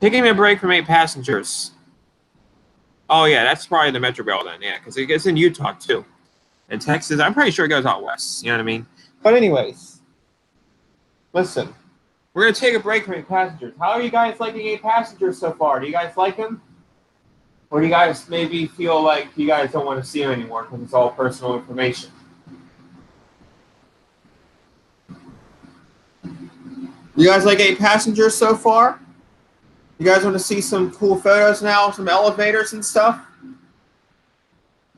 Taking a break from 8 passengers. Oh, yeah, that's probably the Metro Rail then, yeah, because it gets in Utah, too. And Texas, I'm pretty sure it goes out west, you know what I mean? But anyways, listen, we're going to take a break from 8 passengers. How are you guys liking 8 passengers so far? Do you guys like them? Or do you guys maybe feel like you guys don't want to see them anymore because it's all personal information? You guys like 8 passengers so far? You guys want to see some cool photos now, some elevators and stuff?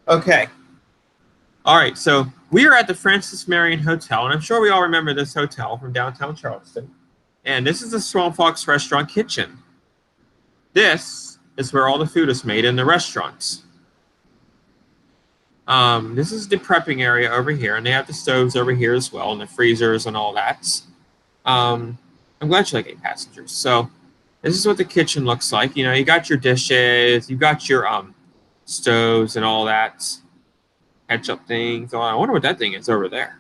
Okay. All right, so we are at the Francis Marion Hotel, and I'm sure we all remember this hotel from downtown Charleston. And this is the Swamp Fox Restaurant kitchen. This is where all the food is made in the restaurants. This is the prepping area over here, and they have the stoves over here as well, and the freezers and all that. I'm glad you like 8 passengers. So this is what the kitchen looks like. You know, you got your dishes, you got your stoves and all that. Ketchup things. Oh, I wonder what that thing is over there.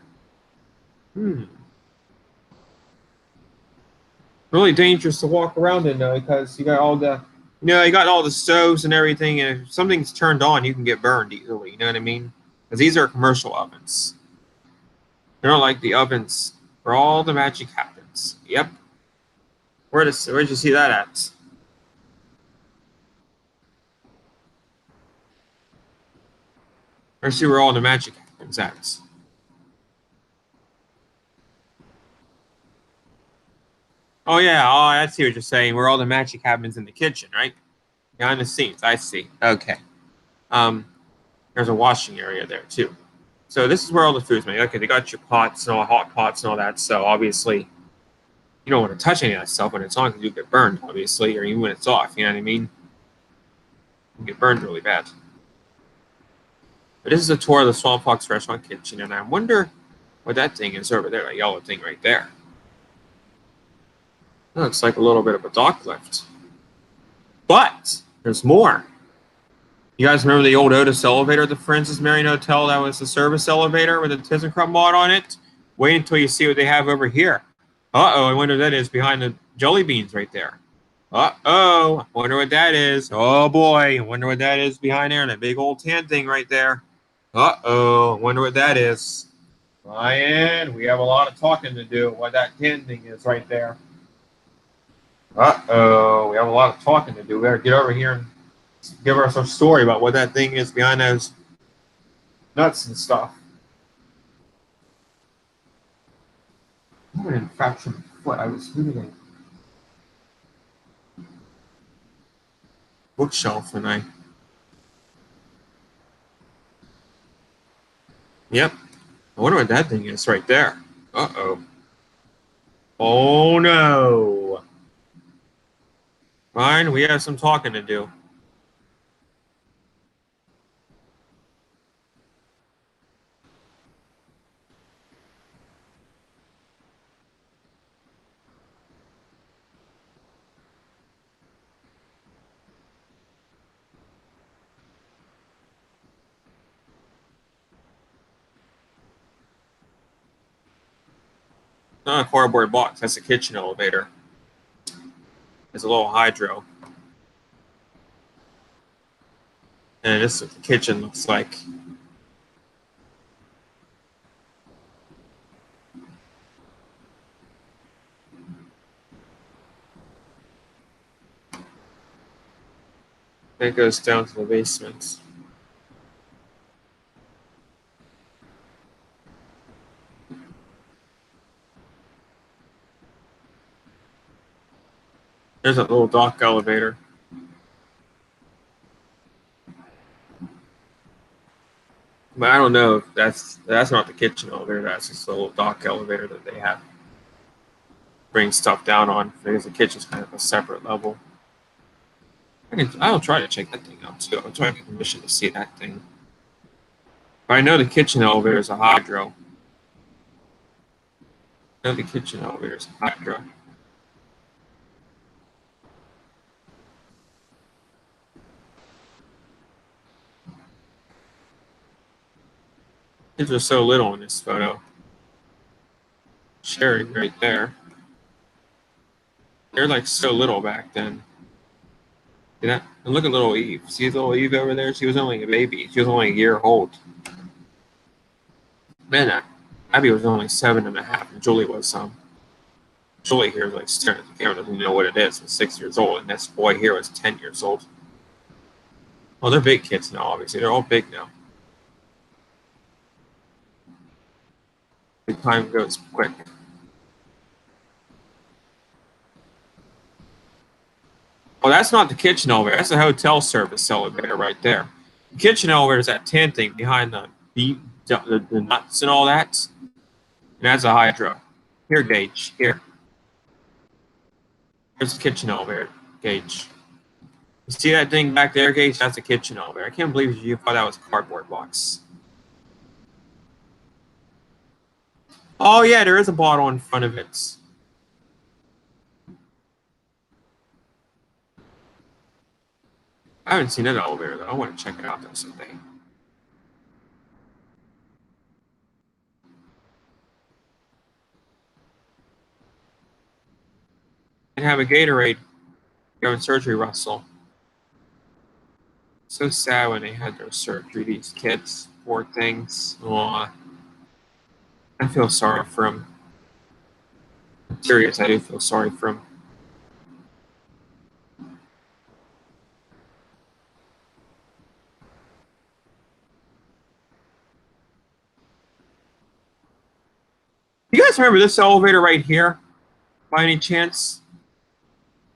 Really dangerous to walk around in though, because you got all the, you got all the stoves and everything, and if something's turned on, you can get burned easily. You know what I mean? Because these are commercial ovens. They're not like the ovens where all the magic happens. Yep. Where'd you see that at? Or see where all the magic happens at? Oh yeah, oh I see what you're saying. Where all the magic happens in the kitchen, right? Behind the scenes. I see. Okay. Um, there's a washing area there too. So this is where all the food's made. Okay, they got your pots and all hot pots and all that. So obviously, you don't want to touch any of that stuff when it's on because you get burned, obviously, or even when it's off. You know what I mean? You get burned really bad. But this is a tour of the Swamp Fox Restaurant kitchen, and I wonder what that thing is over there, that yellow thing right there. That looks like a little bit of a dock lift. But there's more. You guys remember the old Otis elevator at the Francis Marion Hotel? That was the service elevator with a ThyssenKrupp mod on it. Wait until you see what they have over here. Uh-oh, I wonder what that is behind the jelly beans right there. Uh-oh, I wonder what that is. Oh, boy, I wonder what that is behind there. And that big old tan thing right there. Uh-oh, I wonder what that is. Ryan, we have a lot of talking to do. What that tan thing is right there. Uh-oh, we have a lot of talking to do. We better get over here and give us a story about what that thing is behind those nuts and stuff. I had an infraction of the foot. I was hitting a bookshelf and I. Yep. I wonder what that thing is right there. Uh-oh. Oh no. Fine, we have some talking to do. Not a cardboard box, that's a kitchen elevator. There's a little hydro. And this is what the kitchen looks like. It goes down to the basement. There's a little dock elevator. But I don't know if that's not the kitchen elevator. That's just a little dock elevator that they have. Bring stuff down on because the kitchen's kind of a separate level. I'll try to check that thing out too. I'll try to get permission to see that thing. But I know the kitchen elevator is a hydro. I know the kitchen elevator is a hydro. Kids are so little in this photo. Sherry right there. They're like so little back then. And look at little Eve. See little Eve over there? She was only a baby. She was only a year old. Man, Abby was only 7.5, and Julie was Julie here is like staring at the camera, doesn't know what it is. Was 6 years old, and this boy here was 10 years old. Well, they're big kids now, obviously. They're all big now. The time goes quick. Oh, that's not the kitchen elevator. That's the hotel service elevator right there. The kitchen elevator is that tan thing behind the nuts and all that. And that's a hydro. Here, Gage. Here. Here's the kitchen elevator, Gage. You see that thing back there, Gage? That's a kitchen elevator. I can't believe you thought that was a cardboard box. Oh, yeah, there is a bottle in front of it. I haven't seen that elevator, though. I want to check it out, though, someday. And have a Gatorade. You're in surgery, Russell. So sad when they had their surgery, these kids. Poor things. Aw. I feel sorry for them. I'm serious, I do feel sorry for them. You guys remember this elevator right here? By any chance?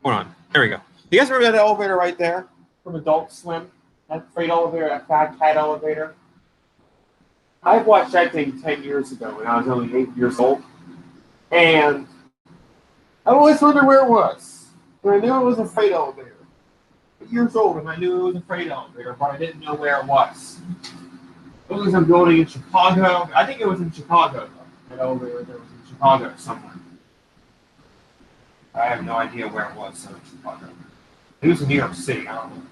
Hold on. There we go. You guys remember that elevator right there from Adult Swim? That freight elevator, that Fat Cat elevator? I watched that thing 10 years ago when I was only 8 years old. And I always wondered where it was. And I knew it was a freight elevator. 8 years old and I knew it was a freight elevator, but I didn't know where it was. It was a building in Chicago. I think it was in Chicago, though. That elevator there was in Chicago somewhere. I have no idea where it was in Chicago. It was in New York City, I don't know.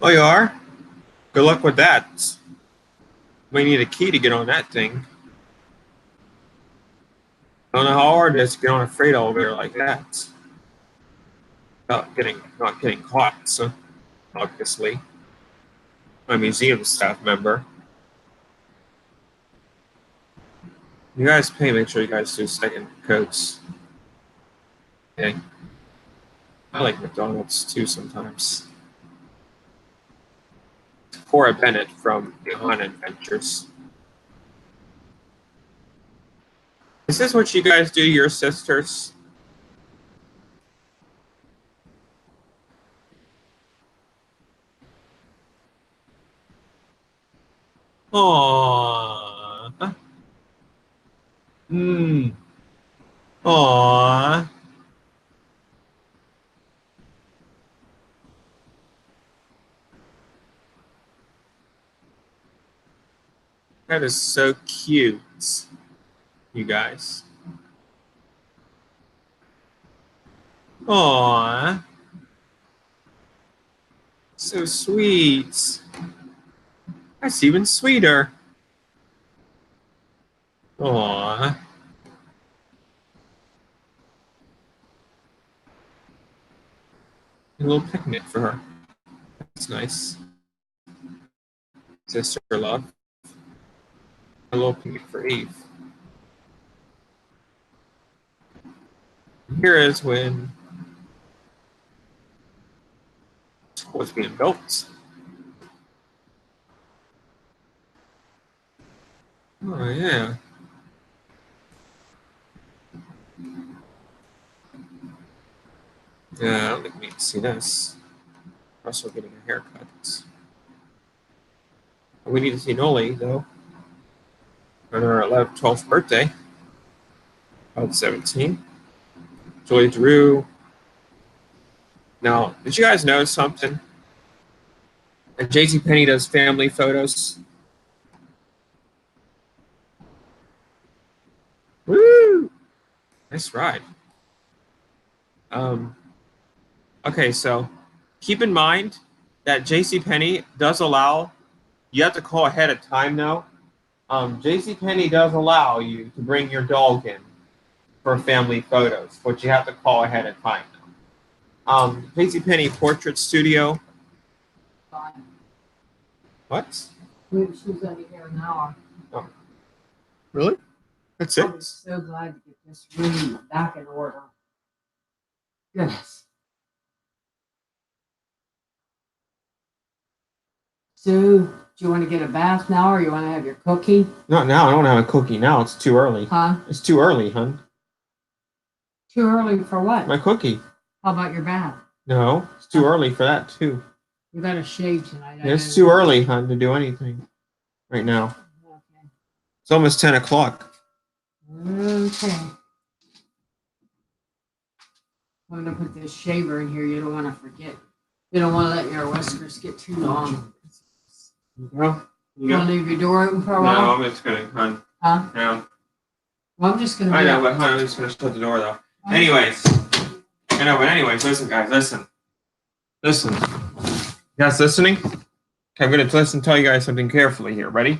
Oh, you are? Good luck with that. We need a key to get on that thing. I don't know how hard it is to get on a freight elevator like that. Not getting caught, so obviously. I'm a museum staff member. You guys pay, make sure you guys do second coats. Okay. I like McDonald's too sometimes. Cora Bennett from Beyond Adventures. Is this what you guys do to your sisters? Aww. Aww. That is so cute, you guys. Aww. So sweet. That's even sweeter. Aww. A little picnic for her. That's nice. Sister love. A little picnic for Eve. Here is when school was being built. Oh yeah. Yeah, I don't think we need to see this. We're also getting a haircut. We need to see Noli though. On her 12th birthday. About 17. Joy Drew. Now, did you guys know something? That JCPenney does family photos. Woo! Nice ride. Okay, so keep in mind that JCPenney does allow, you have to call ahead of time though. JCPenney does allow you to bring your dog in for family photos, but you have to call ahead of time now. JCPenney Portrait Studio. Fine. What? She's only here an hour. Oh. Really? That's I'm it? so glad to get this room back in order. Goodness. So, do you want to get a bath now or you want to have your cookie? Not now. I don't have a cookie now. It's too early. Huh? It's too early, hun. Too early for what? My cookie. How about your bath? No, it's too early for that too. You got to shave tonight. It's too early, hun, to do anything right now. Okay. It's almost 10 o'clock. Okay. I'm going to put this shaver in here. You don't want to forget. You don't want to let your whiskers get too long. No. You want to leave your door open for a while? No, I'm just going to, hun. Huh? No. Well, I'm just going to. I know, but hun, I'm just going to shut the door though. Anyways. I know, but anyways, listen, guys, listen. Listen. You guys listening? Okay, I'm going to listen and tell you guys something carefully here. Ready?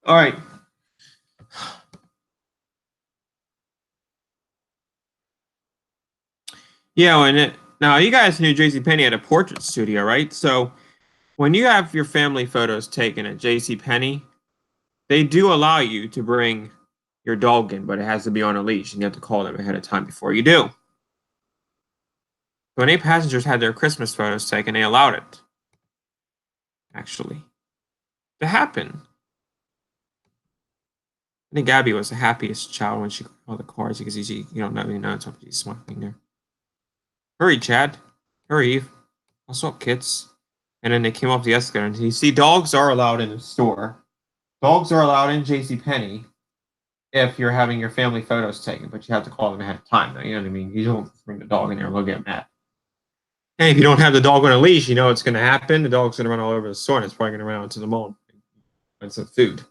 All right. Yeah, now you guys knew JCPenney had a portrait studio, right? So when you have your family photos taken at JCPenney, they do allow you to bring your dog in, but it has to be on a leash, and you have to call them ahead of time before you do. When any passengers had their Christmas photos taken, they allowed it, actually, to happen. I think Gabby was the happiest child when she got all the cards because you don't really know until she's smiling there. Hurry, Chad. Hurry, Eve. What's up, kids? And then they came up the escalator, and you see dogs are allowed in the store. Dogs are allowed in JCPenney if you're having your family photos taken, but you have to call them ahead of time. You know what I mean? You don't bring the dog in there and they'll get mad. And if you don't have the dog on a leash, you know what's going to happen. The dog's going to run all over the store, and it's probably going to run out into the mall and find some food.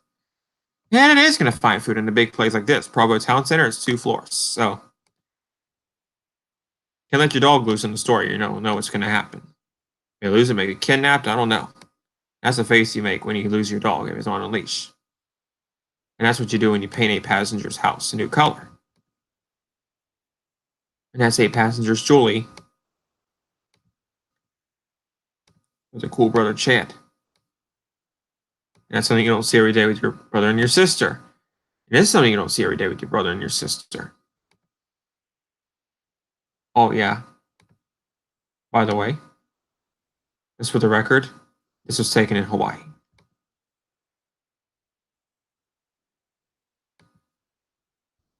And it is going to find food in a big place like this. Provo Town Center, it's 2 floors. So can't let your dog loose in the store. You know what's going to happen. You lose it, maybe kidnapped. I don't know. That's the face you make when you lose your dog if it's on a leash. And that's what you do when you paint a passenger's house a new color. And that's 8 passengers, Julie. With a cool brother, Chad. And that's something you don't see every day with your brother and your sister. It is something you don't see every day with your brother and your sister. Oh, yeah. By the way, just for the record, this was taken in Hawaii.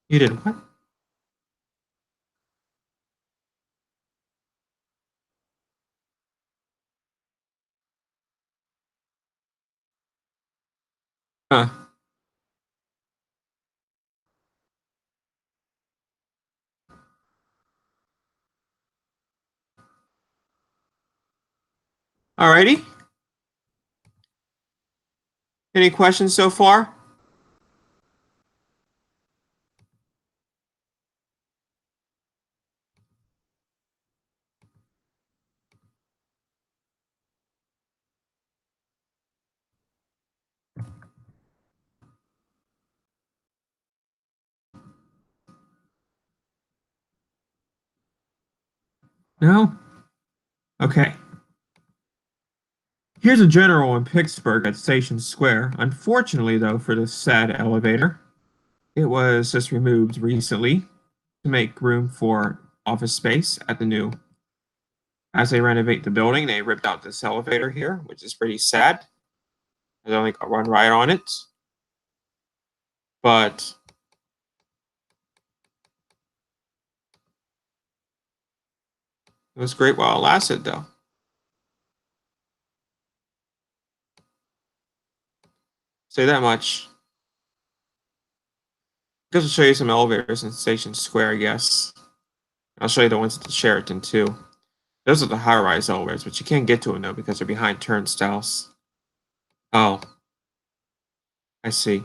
You did what? Huh. Alrighty. Any questions so far? No? Okay. Here's a general in Pittsburgh at Station Square. Unfortunately, though, for this sad elevator, it was just removed recently to make room for office space at the new. As they renovate the building, they ripped out this elevator here, which is pretty sad. There's only got one ride on it. But it was great while it lasted, though. Say that much. I guess I'll show you some elevators in Station Square, I guess. I'll show you the ones at the Sheraton, too. Those are the high-rise elevators, but you can't get to them, though, because they're behind turnstiles. Oh. I see.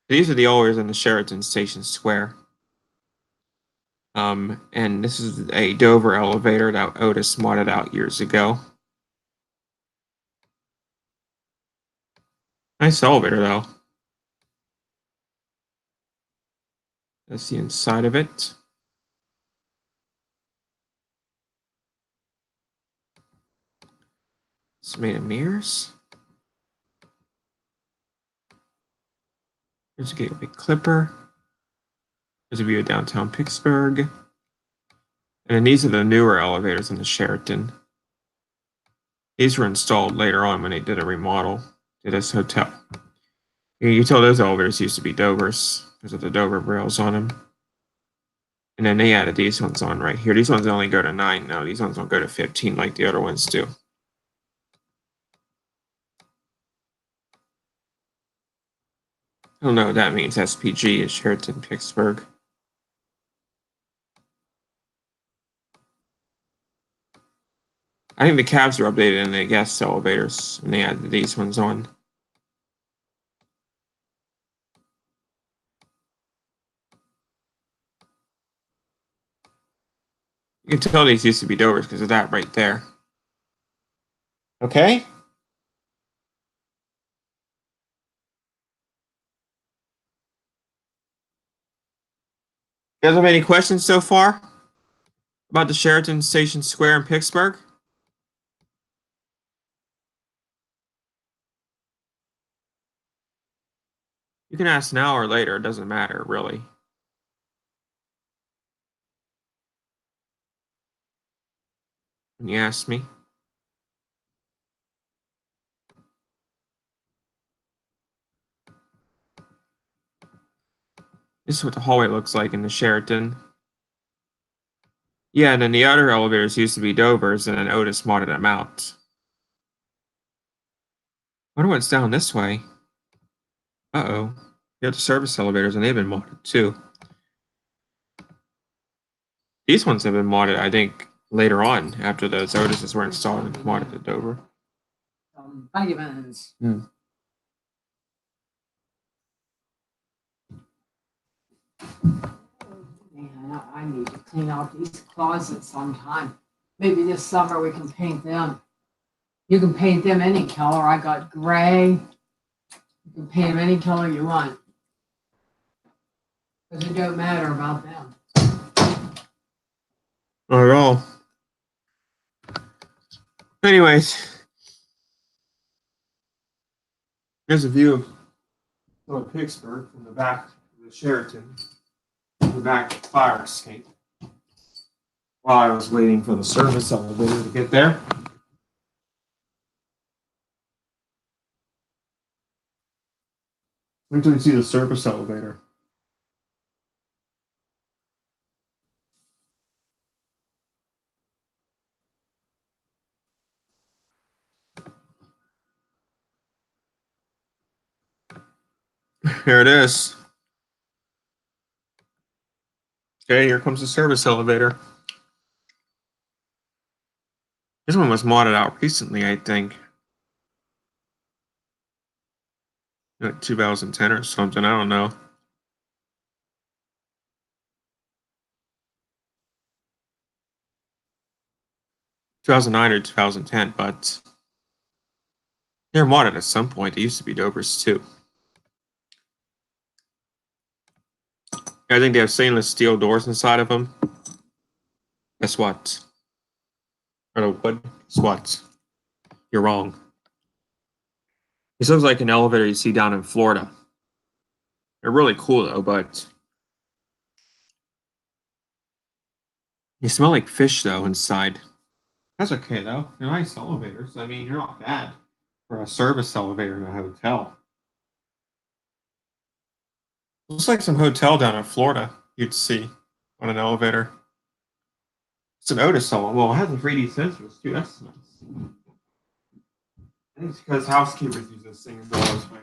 These are the elevators in the Sheraton Station Square. And this is a Dover elevator that Otis modded out years ago. Nice elevator, though. That's the inside of it. It's made of mirrors. Here's a Gateway Clipper. There's a view of downtown Pittsburgh. And then these are the newer elevators in the Sheraton. These were installed later on when they did a remodel to this hotel. You can tell those elevators used to be Dovers because of the Dover rails on them. And then they added these ones on right here. These ones only go to 9 now. These ones don't go to 15 like the other ones do. I don't know what that means. SPG is Sheraton Pittsburgh. I think the cabs were updated in the guest elevators, and they added these ones on. You can tell these used to be Dovers because of that right there. Okay? You guys have any questions so far about the Sheraton Station Square in Pittsburgh? You can ask now or later. It doesn't matter, really. When you ask me. This is what the hallway looks like in the Sheraton. Yeah, and then the other elevators used to be Dovers, and then Otis modded them out. I wonder what's down this way. Uh-oh. You have the service elevators, and they've been modded too. These ones have been modded, I think, later on, after those Otises were installed and modded to Dover. Vitamins. Man, I need to clean out these closets sometime. Maybe this summer we can paint them. You can paint them any color. I got gray. You can paint them any color you want. Because it don't matter about them. Not at all. Anyways, here's a view of Pittsburgh from the back of the Sheraton, the back fire escape. While I was waiting for the service elevator to get there. Wait till you see the service elevator. Here it is. Okay, here comes the service elevator. This one was modded out recently, I think. Like 2010 or something, I don't know. (2009) or 2010, but they're modded at some point. They used to be Dovers too. I think they have stainless steel doors inside of them. Guess what? Or the wood? Guess what? You're wrong. This looks like an elevator you see down in Florida. They're really cool though, but you smell like fish though inside. That's okay though. They're nice elevators. I mean, you're not bad for a service elevator in a hotel. Looks like some hotel down in Florida you'd see on an elevator. It's an Otis elevator. Well, it has a 3D sensors too. That's nice. I think it's because housekeepers use this thing as well as thing.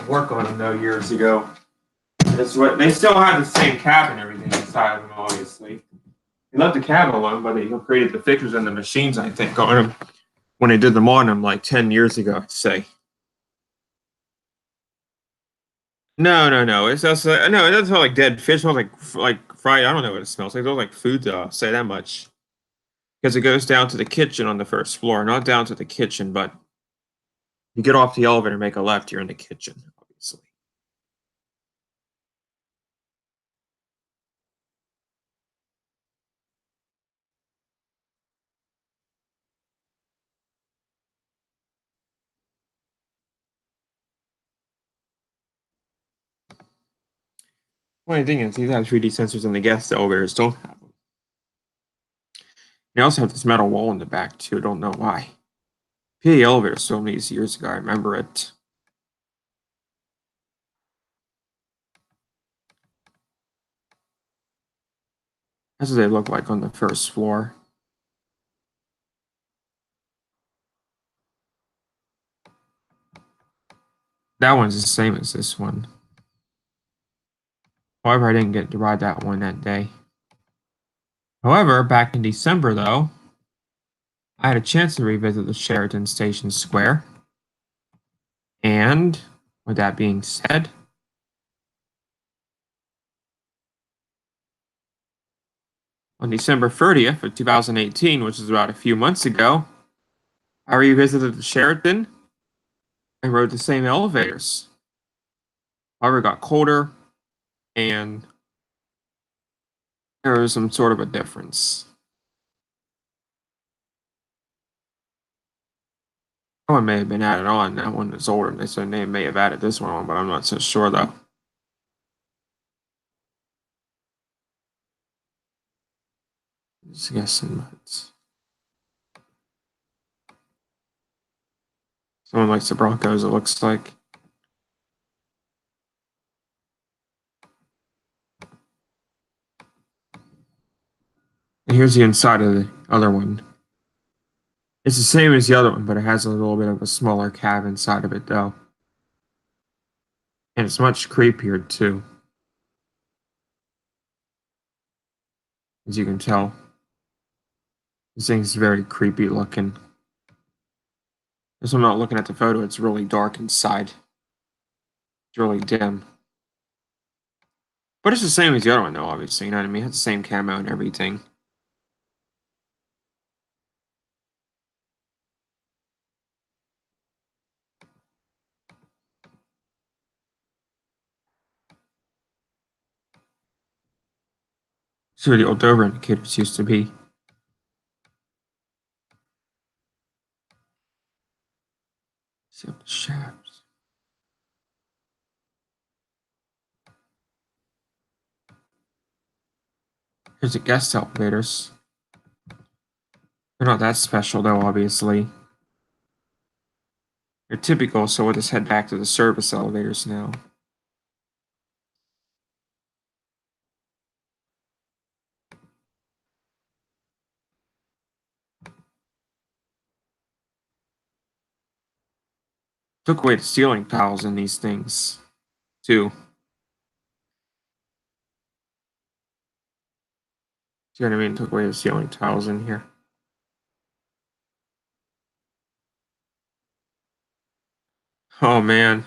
Work on them though years ago. That's what they still have the same cab and everything inside of them, obviously. They left the cab alone, but they created the fixtures and the machines, I think, on them when they did them on them like 10 years ago, I'd say. No. It's just no, it doesn't smell like dead fish. It smells like fried. I don't know what it smells like. It smells like food though, I'll say that much. Because it goes down to the kitchen on the first floor. Not down to the kitchen, but you get off the elevator, make a left, you're in the kitchen, obviously. Funny thing is, these have 3D sensors and the guest elevators don't have them. They also have this metal wall in the back too. Don't know why. PA elevator so many years ago. I remember it. That's what they look like on the first floor. That one's the same as this one. However, I didn't get to ride that one that day. However, back in December, though, I had a chance to revisit the Sheraton Station Square. And with that being said, on December 30th of 2018, which is about a few months ago, I revisited the Sheraton and rode the same elevators. However, it got colder and there was some sort of a difference. That one may have been added on. That one is older, and they said they may have added this one on, but I'm not so sure though. Just guessing, but someone likes the Broncos, it looks like. And here's the inside of the other one. It's the same as the other one, but it has a little bit of a smaller cab inside of it, though. And it's much creepier, too. As you can tell. This thing's very creepy looking. As I'm not looking at the photo, it's really dark inside. It's really dim. But it's the same as the other one, though, obviously. You know what I mean? It has the same camo and everything. This is where the old Dover indicators used to be. See up the shafts. Here's the guest elevators. They're not that special, though, obviously. They're typical, so we'll just head back to the service elevators now. Took away the ceiling tiles in these things, too. See what I mean? Took away the ceiling tiles in here. Oh man.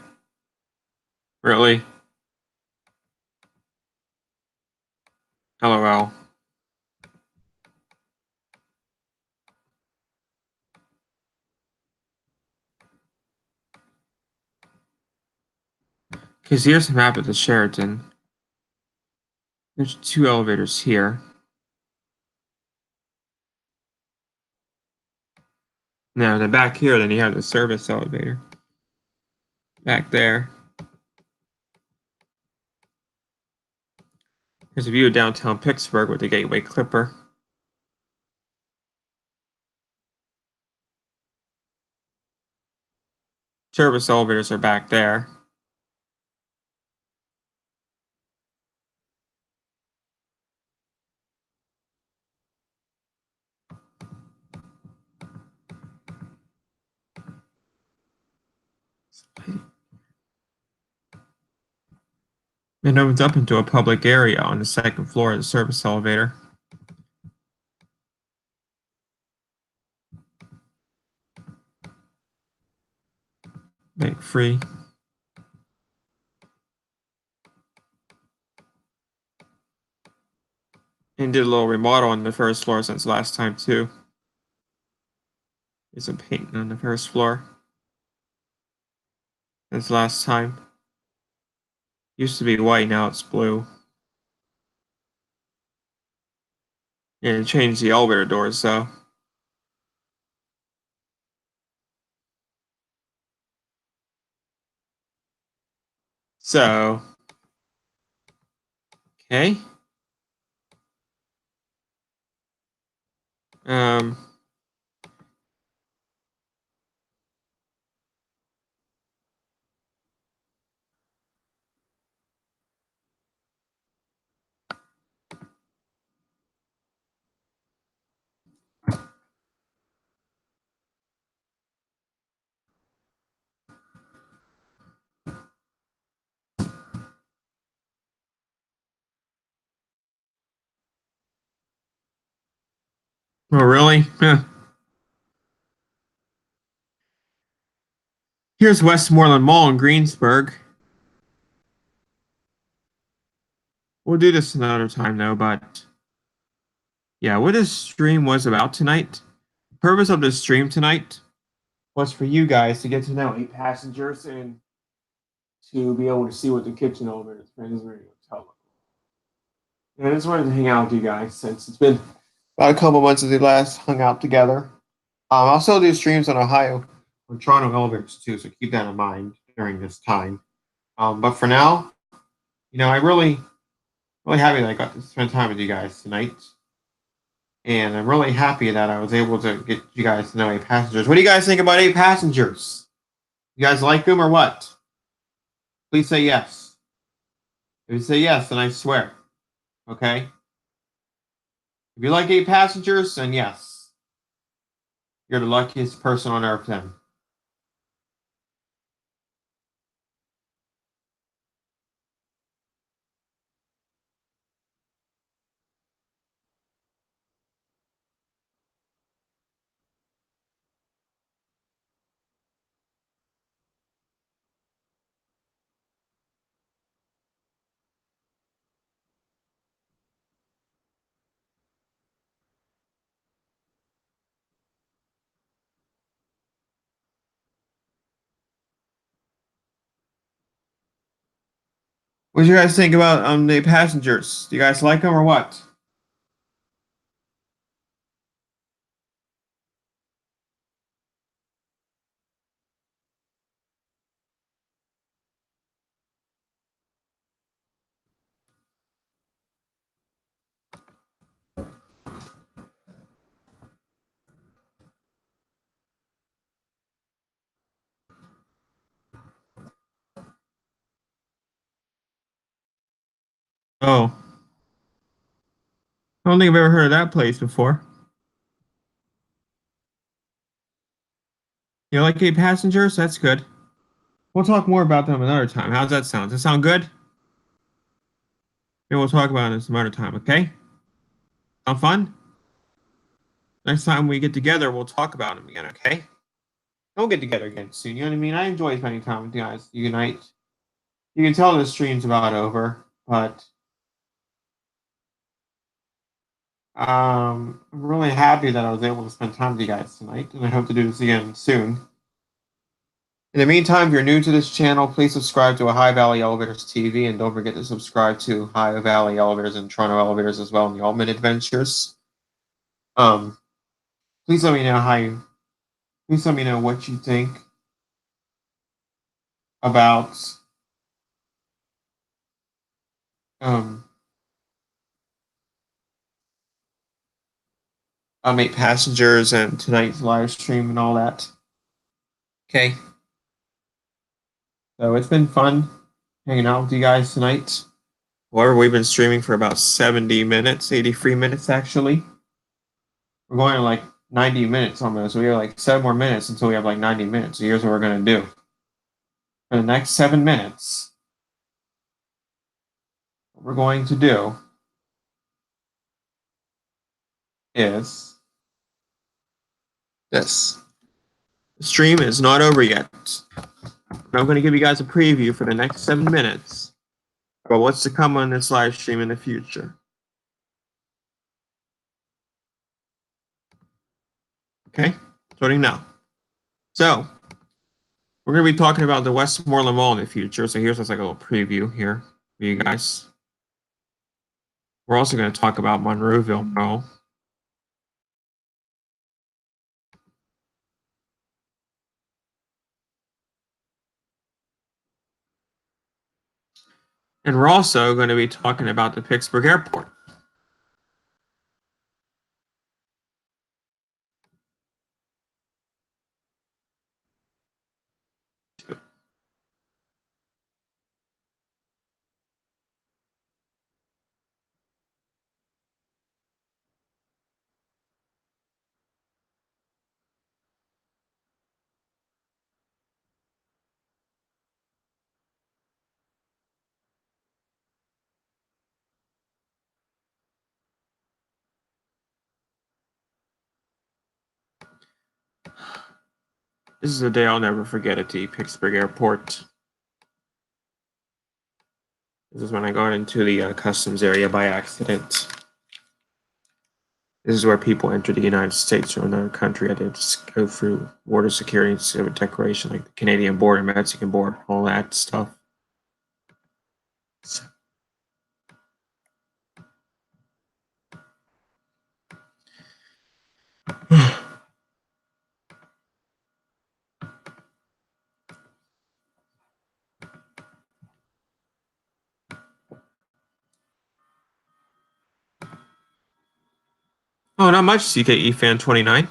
Really? LOL. Because here's a map of the Sheraton. There's 2 elevators here. Now, then back here, then you have the service elevator. Back there. Here's a view of downtown Pittsburgh with the Gateway Clipper. Service elevators are back there. It opens up into a public area on the second floor of the service elevator. Make free. And did a little remodel on the first floor since last time too. There's some painting on the first floor. Since last time. Used to be white, now it's blue. And changed the elevator doors though. So Okay. Um, oh, really? Huh. Here's Westmoreland Mall in Greensburg. We'll do this another time, though, but yeah, what this stream was about tonight, the purpose of this stream tonight was for you guys to get to know 8 passengers and to be able to see what the kitchen elevator is ready to tell. And I just wanted to hang out with you guys since it's been about a couple months since we last hung out together. I'll still do streams on Ohio or Toronto elevators too, so keep that in mind during this time. But for now, I'm really happy that I got to spend time with you guys tonight. And I'm really happy that I was able to get you guys to know 8 passengers. What do you guys think about 8 passengers? You guys like them or what? Please say yes. If you say yes, then I swear. Okay? If you like 8 passengers, then yes. You're the luckiest person on earth then. What do you guys think about the 8 passengers? Do you guys like them or what? Oh, I don't think I've ever heard of that place before. You like 8 passengers? That's good. We'll talk more about them another time. How's that sound? Does that sound good? Maybe we'll talk about it some other time, okay? Sound fun? Next time we get together, we'll talk about them again, okay? We'll get together again soon. You know what I mean? I enjoy spending time with you guys. You unite. You can tell the stream's about over, but I'm really happy that I was able to spend time with you guys tonight, and I hope to do this again soon. In the meantime, if you're new to this channel, please subscribe to Ohio Valley Elevators TV, and don't forget to subscribe to Ohio Valley Elevators and Toronto Elevators as well in the Altman Adventures. Um, please let me know please let me know what you think about um 8 passengers and tonight's live stream and all that. Okay. So it's been fun hanging out with you guys tonight. However, we've been streaming for about 70 minutes, 83 minutes actually. We're going to like 90 minutes almost. So we have like 7 more minutes until we have like 90 minutes. So here's what we're going to do. For the next 7 minutes, what we're going to do is this. The stream is not over yet. I'm going to give you guys a preview for the next 7 minutes about what's to come on this live stream in the future. Okay, starting now. So, we're going to be talking about the Westmoreland Mall in the future. So here's just like a little preview here for you guys. We're also going to talk about Monroeville Mall. And we're also going to be talking about the Pittsburgh Airport. This is a day I'll never forget at the Pittsburgh Airport. This is when I got into the customs area by accident. This is where people enter the United States or another country. I did just go through border security and civic declaration, like the Canadian border, Mexican border, all that stuff. Oh, not much, CKE Fan 29.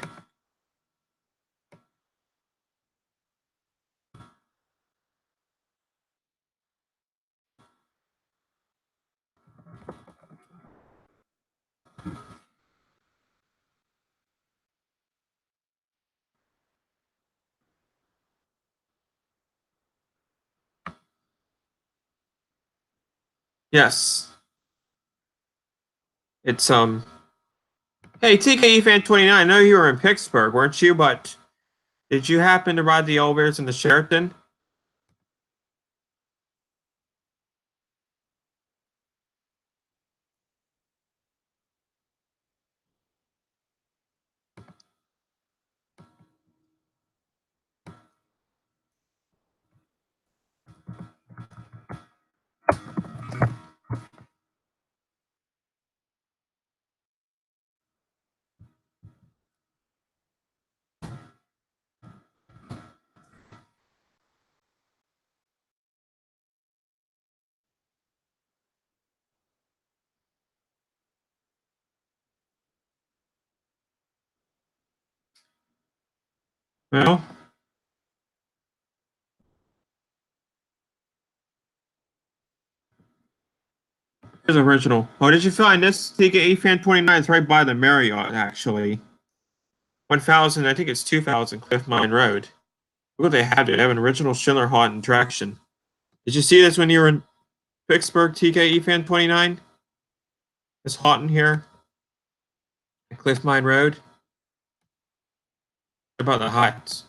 Yes. It's hey, TKE Fan 29, I know you were in Pittsburgh, weren't you? But did you happen to ride the elevators in the Sheraton? Well, here's original. Oh, did you find this? TKE Fan 29 is right by the Marriott, actually. 1000, I think it's 2000 Cliff Mine Road. Look what they have there. They have an original Schindler Houghton attraction. Did you see this when you were in Pittsburgh, TKE Fan 29? This Houghton here at Cliff Mine Road. About the Heights.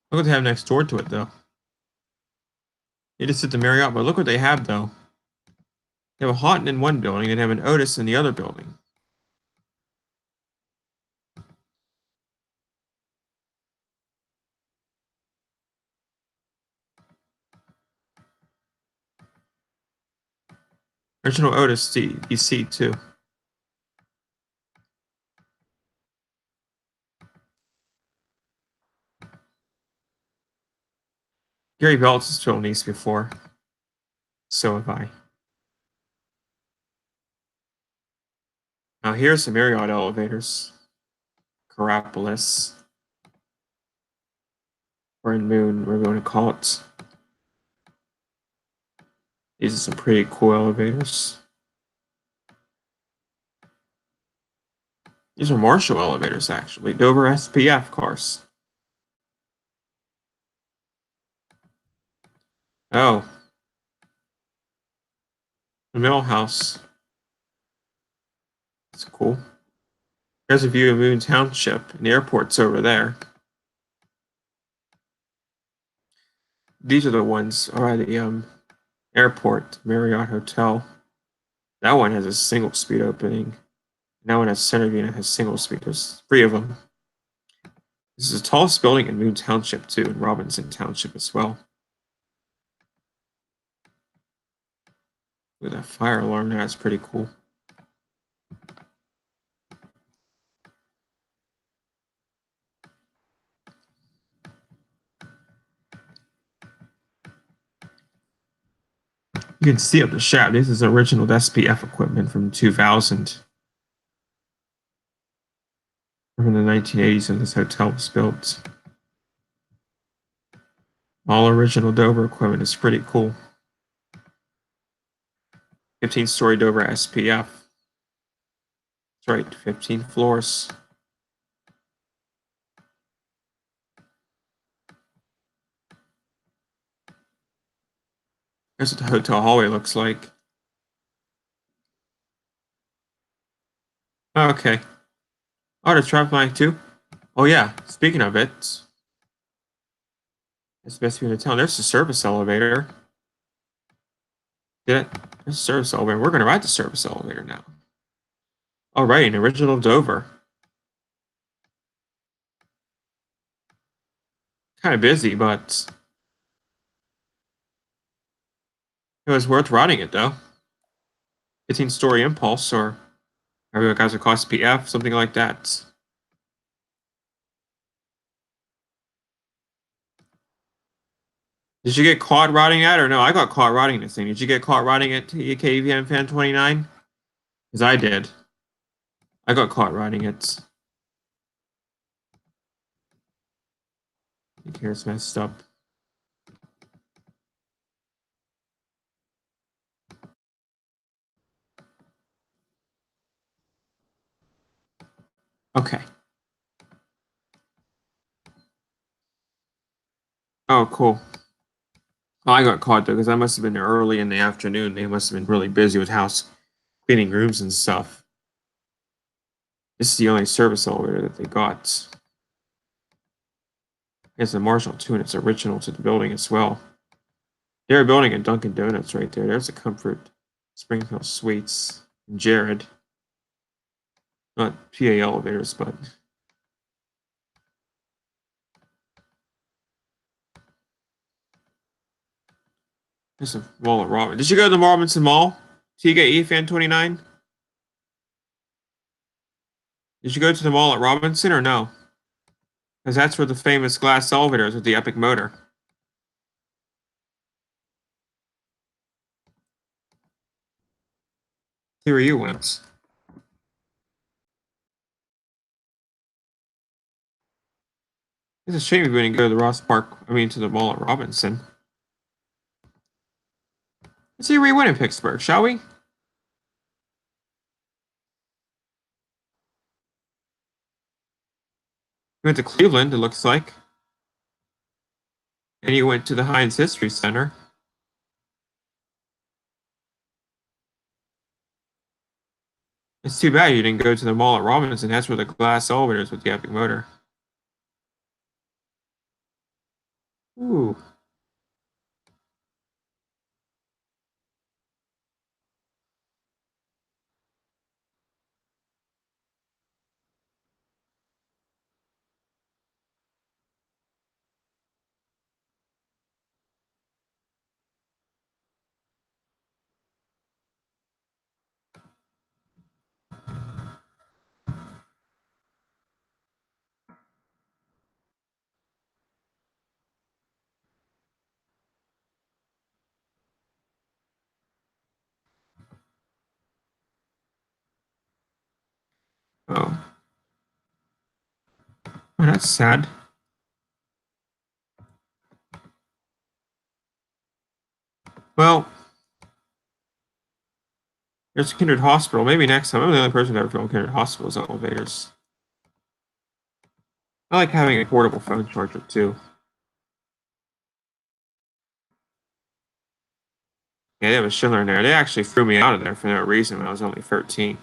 Look what they have next door to it, though. You just at the Marriott, but look what they have, though. They have a Houghton in one building and they have an Otis in the other building. Original Otis DC, too. Gary Belts has flown these before. So have I. Now here's some Marriott elevators. Carapolis. Or in Moon, whatever you want to call it. These are some pretty cool elevators. These are Marshall elevators, actually. Dover SPF cars. Oh. The Mill House. That's cool. There's a view of Moon Township, and the airport's over there. These are the ones around the airport, Marriott Hotel. That one has a single speed opening. That one has center view and it has single speed. There's 3 of them. This is the tallest building in Moon Township, too, in Robinson Township as well. Look at that fire alarm there, that's pretty cool. You can see up the shaft. This is original SPF equipment from 2000. From the 1980s when this hotel was built. All original Dover equipment is pretty cool. 15-story Dover SPF. That's right, 15 floors. Here's what the hotel hallway looks like. Okay. Oh, the traffic light too? Oh yeah, speaking of it, it's best to be in the town. There's the service elevator. Did it? There's the service elevator. We're gonna ride the service elevator now. All right, an original Dover. Kind of busy, but it was worth riding it though. 15-story Impulse, or however guys are called, SPF, something like that. Did you get caught riding that or no? I got caught riding this thing. Did you get caught riding it, KVM Fan 29? Because I did. I got caught riding it. I think it's messed up. Okay. Oh, cool. Well, I got caught though because I must have been there early in the afternoon. They must have been really busy with house cleaning rooms and stuff. This is the only service elevator that they got. It's a Marshall too, and it's original to the building as well. They're building a Dunkin' Donuts right there. There's a Comfort Springfield Suites. Jared. Not PA elevators, but there's a wall at Robin. Did you go to the Robinson Mall? TGE Fan 29? Did you go to the mall at Robinson or no? Because that's where the famous glass elevator is with the epic motor. See where you went. It's a shame we didn't go to the to the mall at Robinson. Let's see where you went in Pittsburgh, shall we? You went to Cleveland, it looks like. And you went to the Heinz History Center. It's too bad you didn't go to the mall at Robinson. That's where the glass elevator is with the epic motor. Ooh. Oh. Oh, that's sad. Well, there's Kindred Hospital. Maybe next time. I'm the only person to ever feel Kindred Hospital's elevators. I like having a portable phone charger too. Yeah, they have a Schindler in there. They actually threw me out of there for no reason when I was only 13.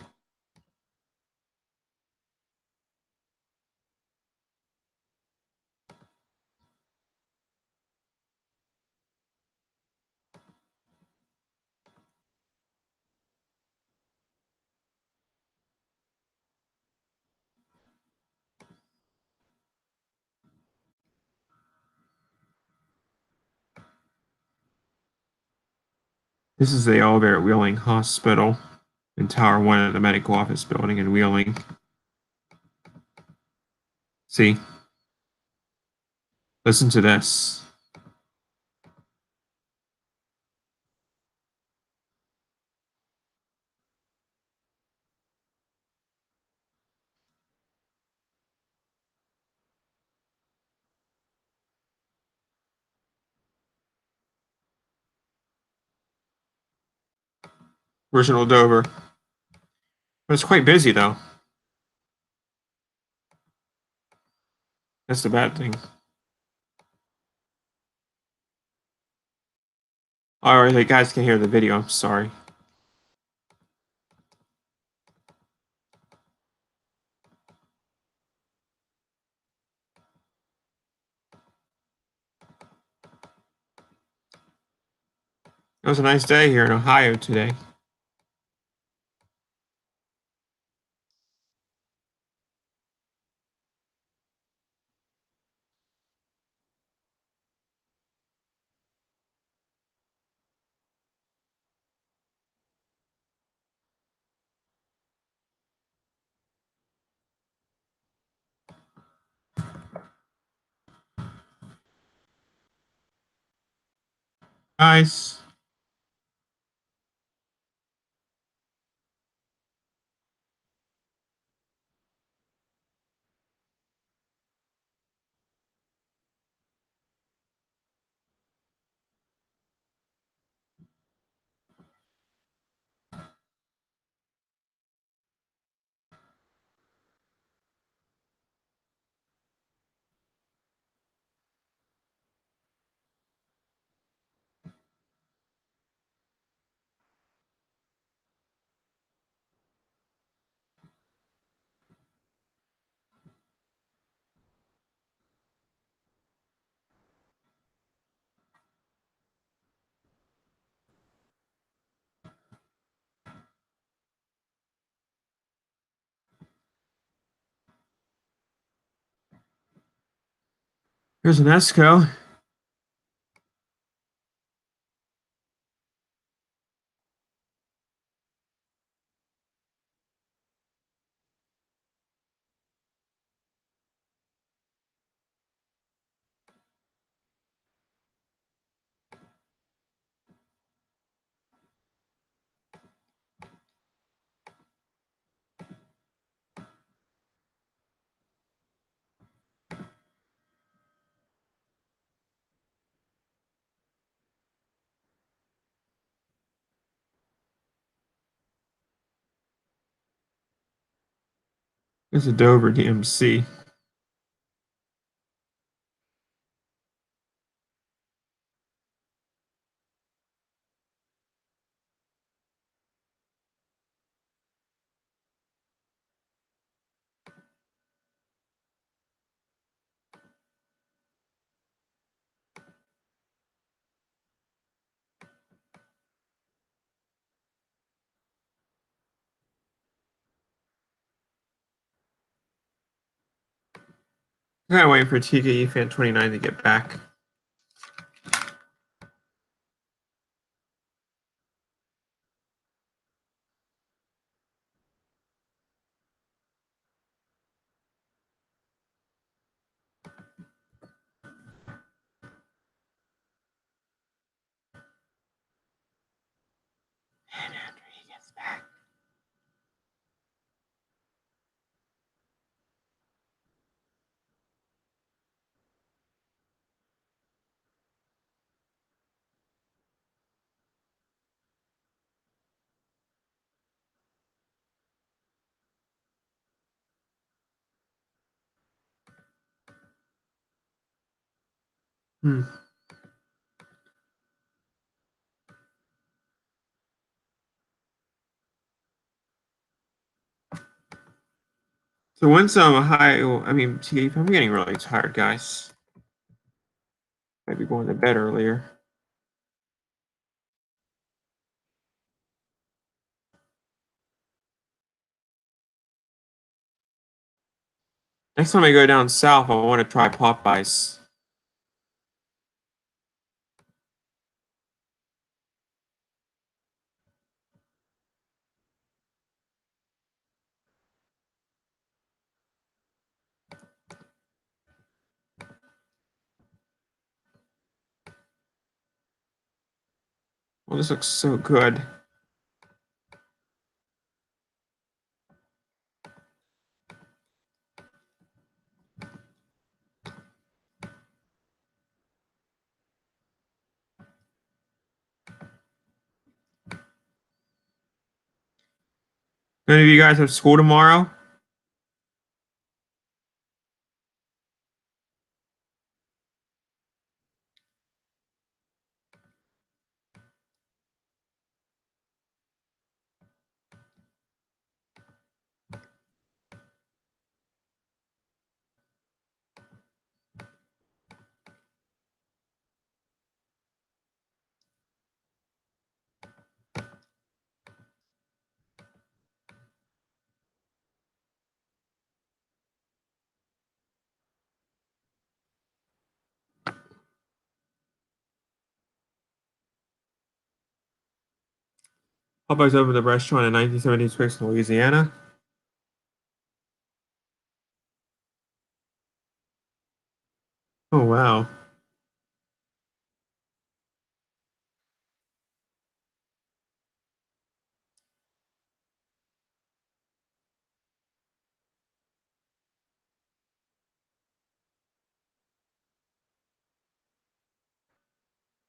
This is the elevator at Wheeling Hospital in Tower 1 of the medical office building in Wheeling. See? Listen to this. Original Dover. But it's quite busy though. That's the bad thing. Alright, you guys can hear the video, I'm sorry. It was a nice day here in Ohio today. Nice. Here's an Esco. Here's a Dover DMC. I'm kind of waiting for TKE Fan 29 to get back. And after he gets back. So once Ohio, TKE, I'm getting really tired, guys. Might be going to bed earlier. Next time I go down south, I want to try Popeyes. Well, this looks so good. Any of you guys have school tomorrow? Popeyes opened the restaurant in 1976 in Louisiana. Oh, wow.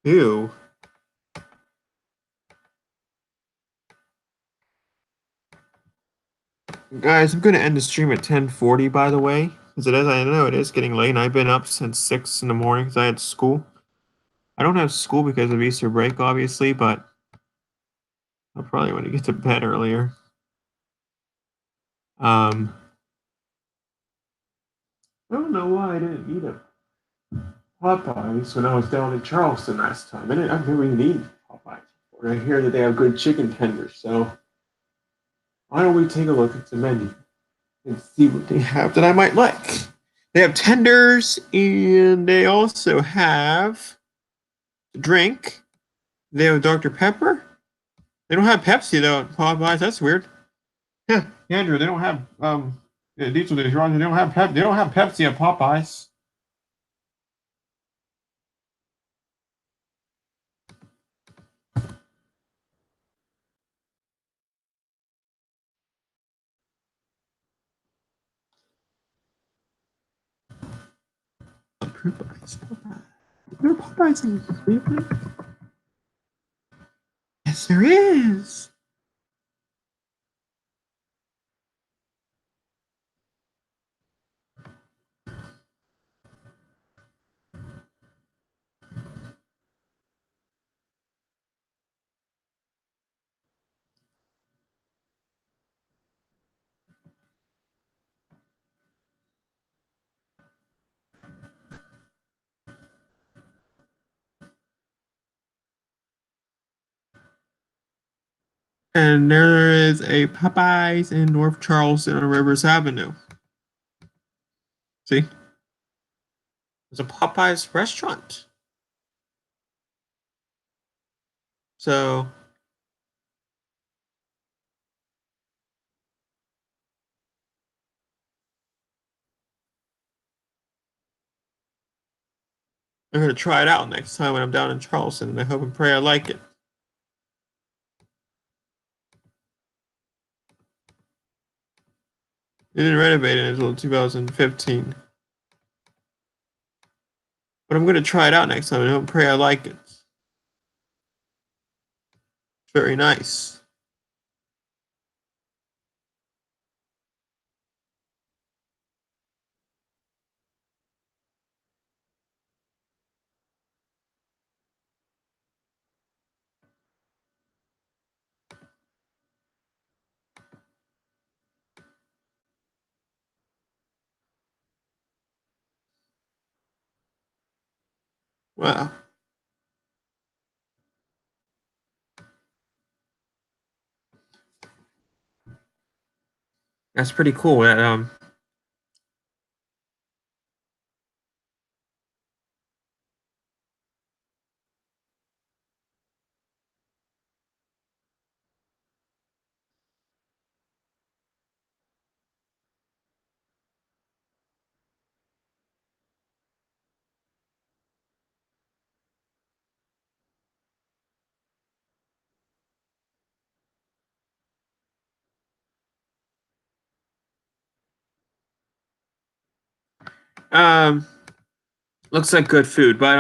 Ew. Guys, I'm going to end the stream at 10:40, by the way, because I know it is getting late, and I've been up since 6 in the morning because I had school. I don't have school because of Easter break, obviously, but I probably want to get to bed earlier. I don't know why I didn't eat a Popeyes when I was down in Charleston last time. I've never even eaten Popeyes before. I hear that they have good chicken tenders, so why don't we take a look at the menu and see what they have that I might like? They have tenders, and they also have a drink. They have Dr. Pepper. They don't have Pepsi though at Popeyes. That's weird. Yeah, Andrew, they don't have Diesel is wrong. They don't have They don't have Pepsi at Popeyes. Popeyes. There are Popeyes in Cleveland. Yes, there is. And there is a Popeyes in North Charleston on Rivers Avenue. See? There's a Popeyes restaurant. So I'm gonna try it out next time when I'm down in Charleston, and I hope and pray I like it. They didn't renovate it until 2015. But I'm gonna try it out next time and I hope and pray I like it. It's very nice. Wow. That's pretty cool. That um looks like good food, but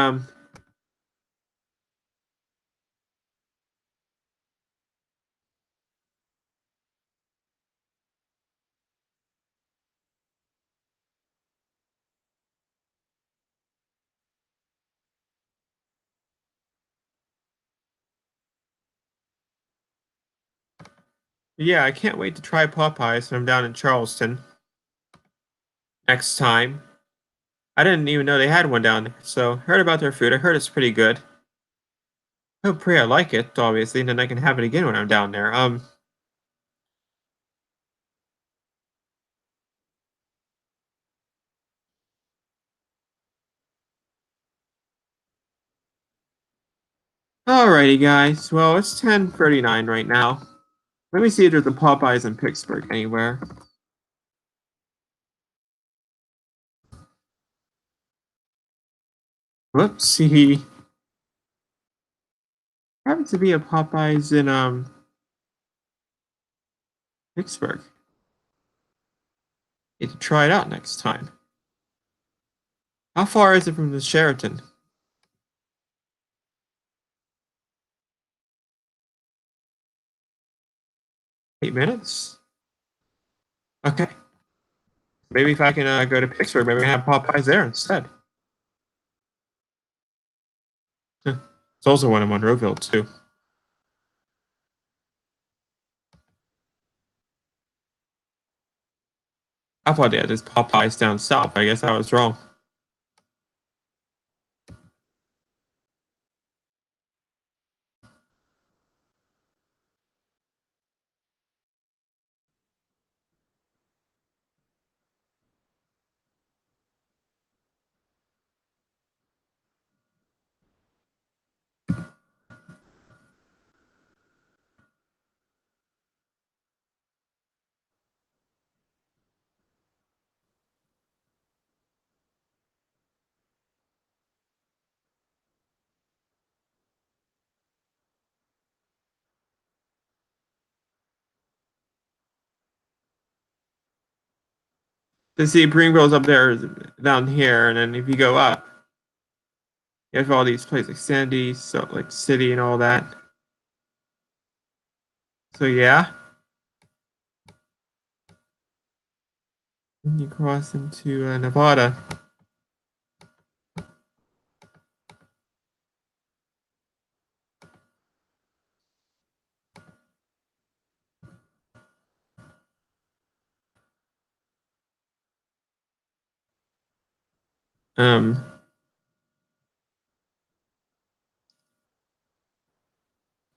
Yeah, I can't wait to try Popeyes when I'm down in Charleston next time. I didn't even know they had one down there, so heard about their food. I heard it's pretty good. Hope pray I like it, obviously, and then I can have it again when I'm down there. Alrighty, guys. Well, it's 10:39 right now. Let me see if there's a Popeyes in Pittsburgh anywhere. Whoopsie. Happens to be a Popeyes in Pittsburgh. Need to try it out next time. How far is it from the Sheraton? 8 minutes? Okay. Maybe if I can go to Pittsburgh, maybe I can have Popeyes there instead. It's also one in Monroeville too. I thought they had this Popeyes down south. I guess I was wrong. To see Greenville's up there down here, and then if you go up, you have all these places like Sandy, Salt Lake City, and all that. So yeah. Then you cross into Nevada. Um,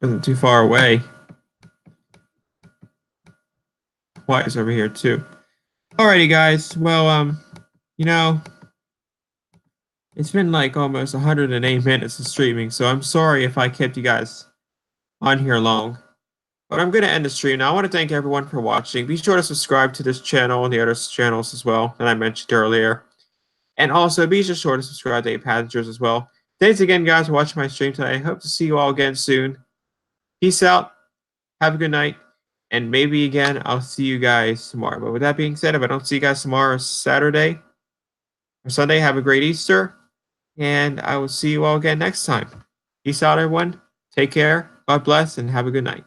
wasn't too far away. Hawaii's over here too. Alrighty, guys. Well, you know, it's been like almost 108 minutes of streaming, so I'm sorry if I kept you guys on here long. But I'm going to end the stream now. I want to thank everyone for watching. Be sure to subscribe to this channel and the other channels as well that I mentioned earlier. And also, be sure to subscribe to 8 Passengers as well. Thanks again, guys, for watching my stream today. I hope to see you all again soon. Peace out. Have a good night. And maybe again, I'll see you guys tomorrow. But with that being said, if I don't see you guys tomorrow, Saturday or Sunday, have a great Easter. And I will see you all again next time. Peace out, everyone. Take care. God bless, and have a good night.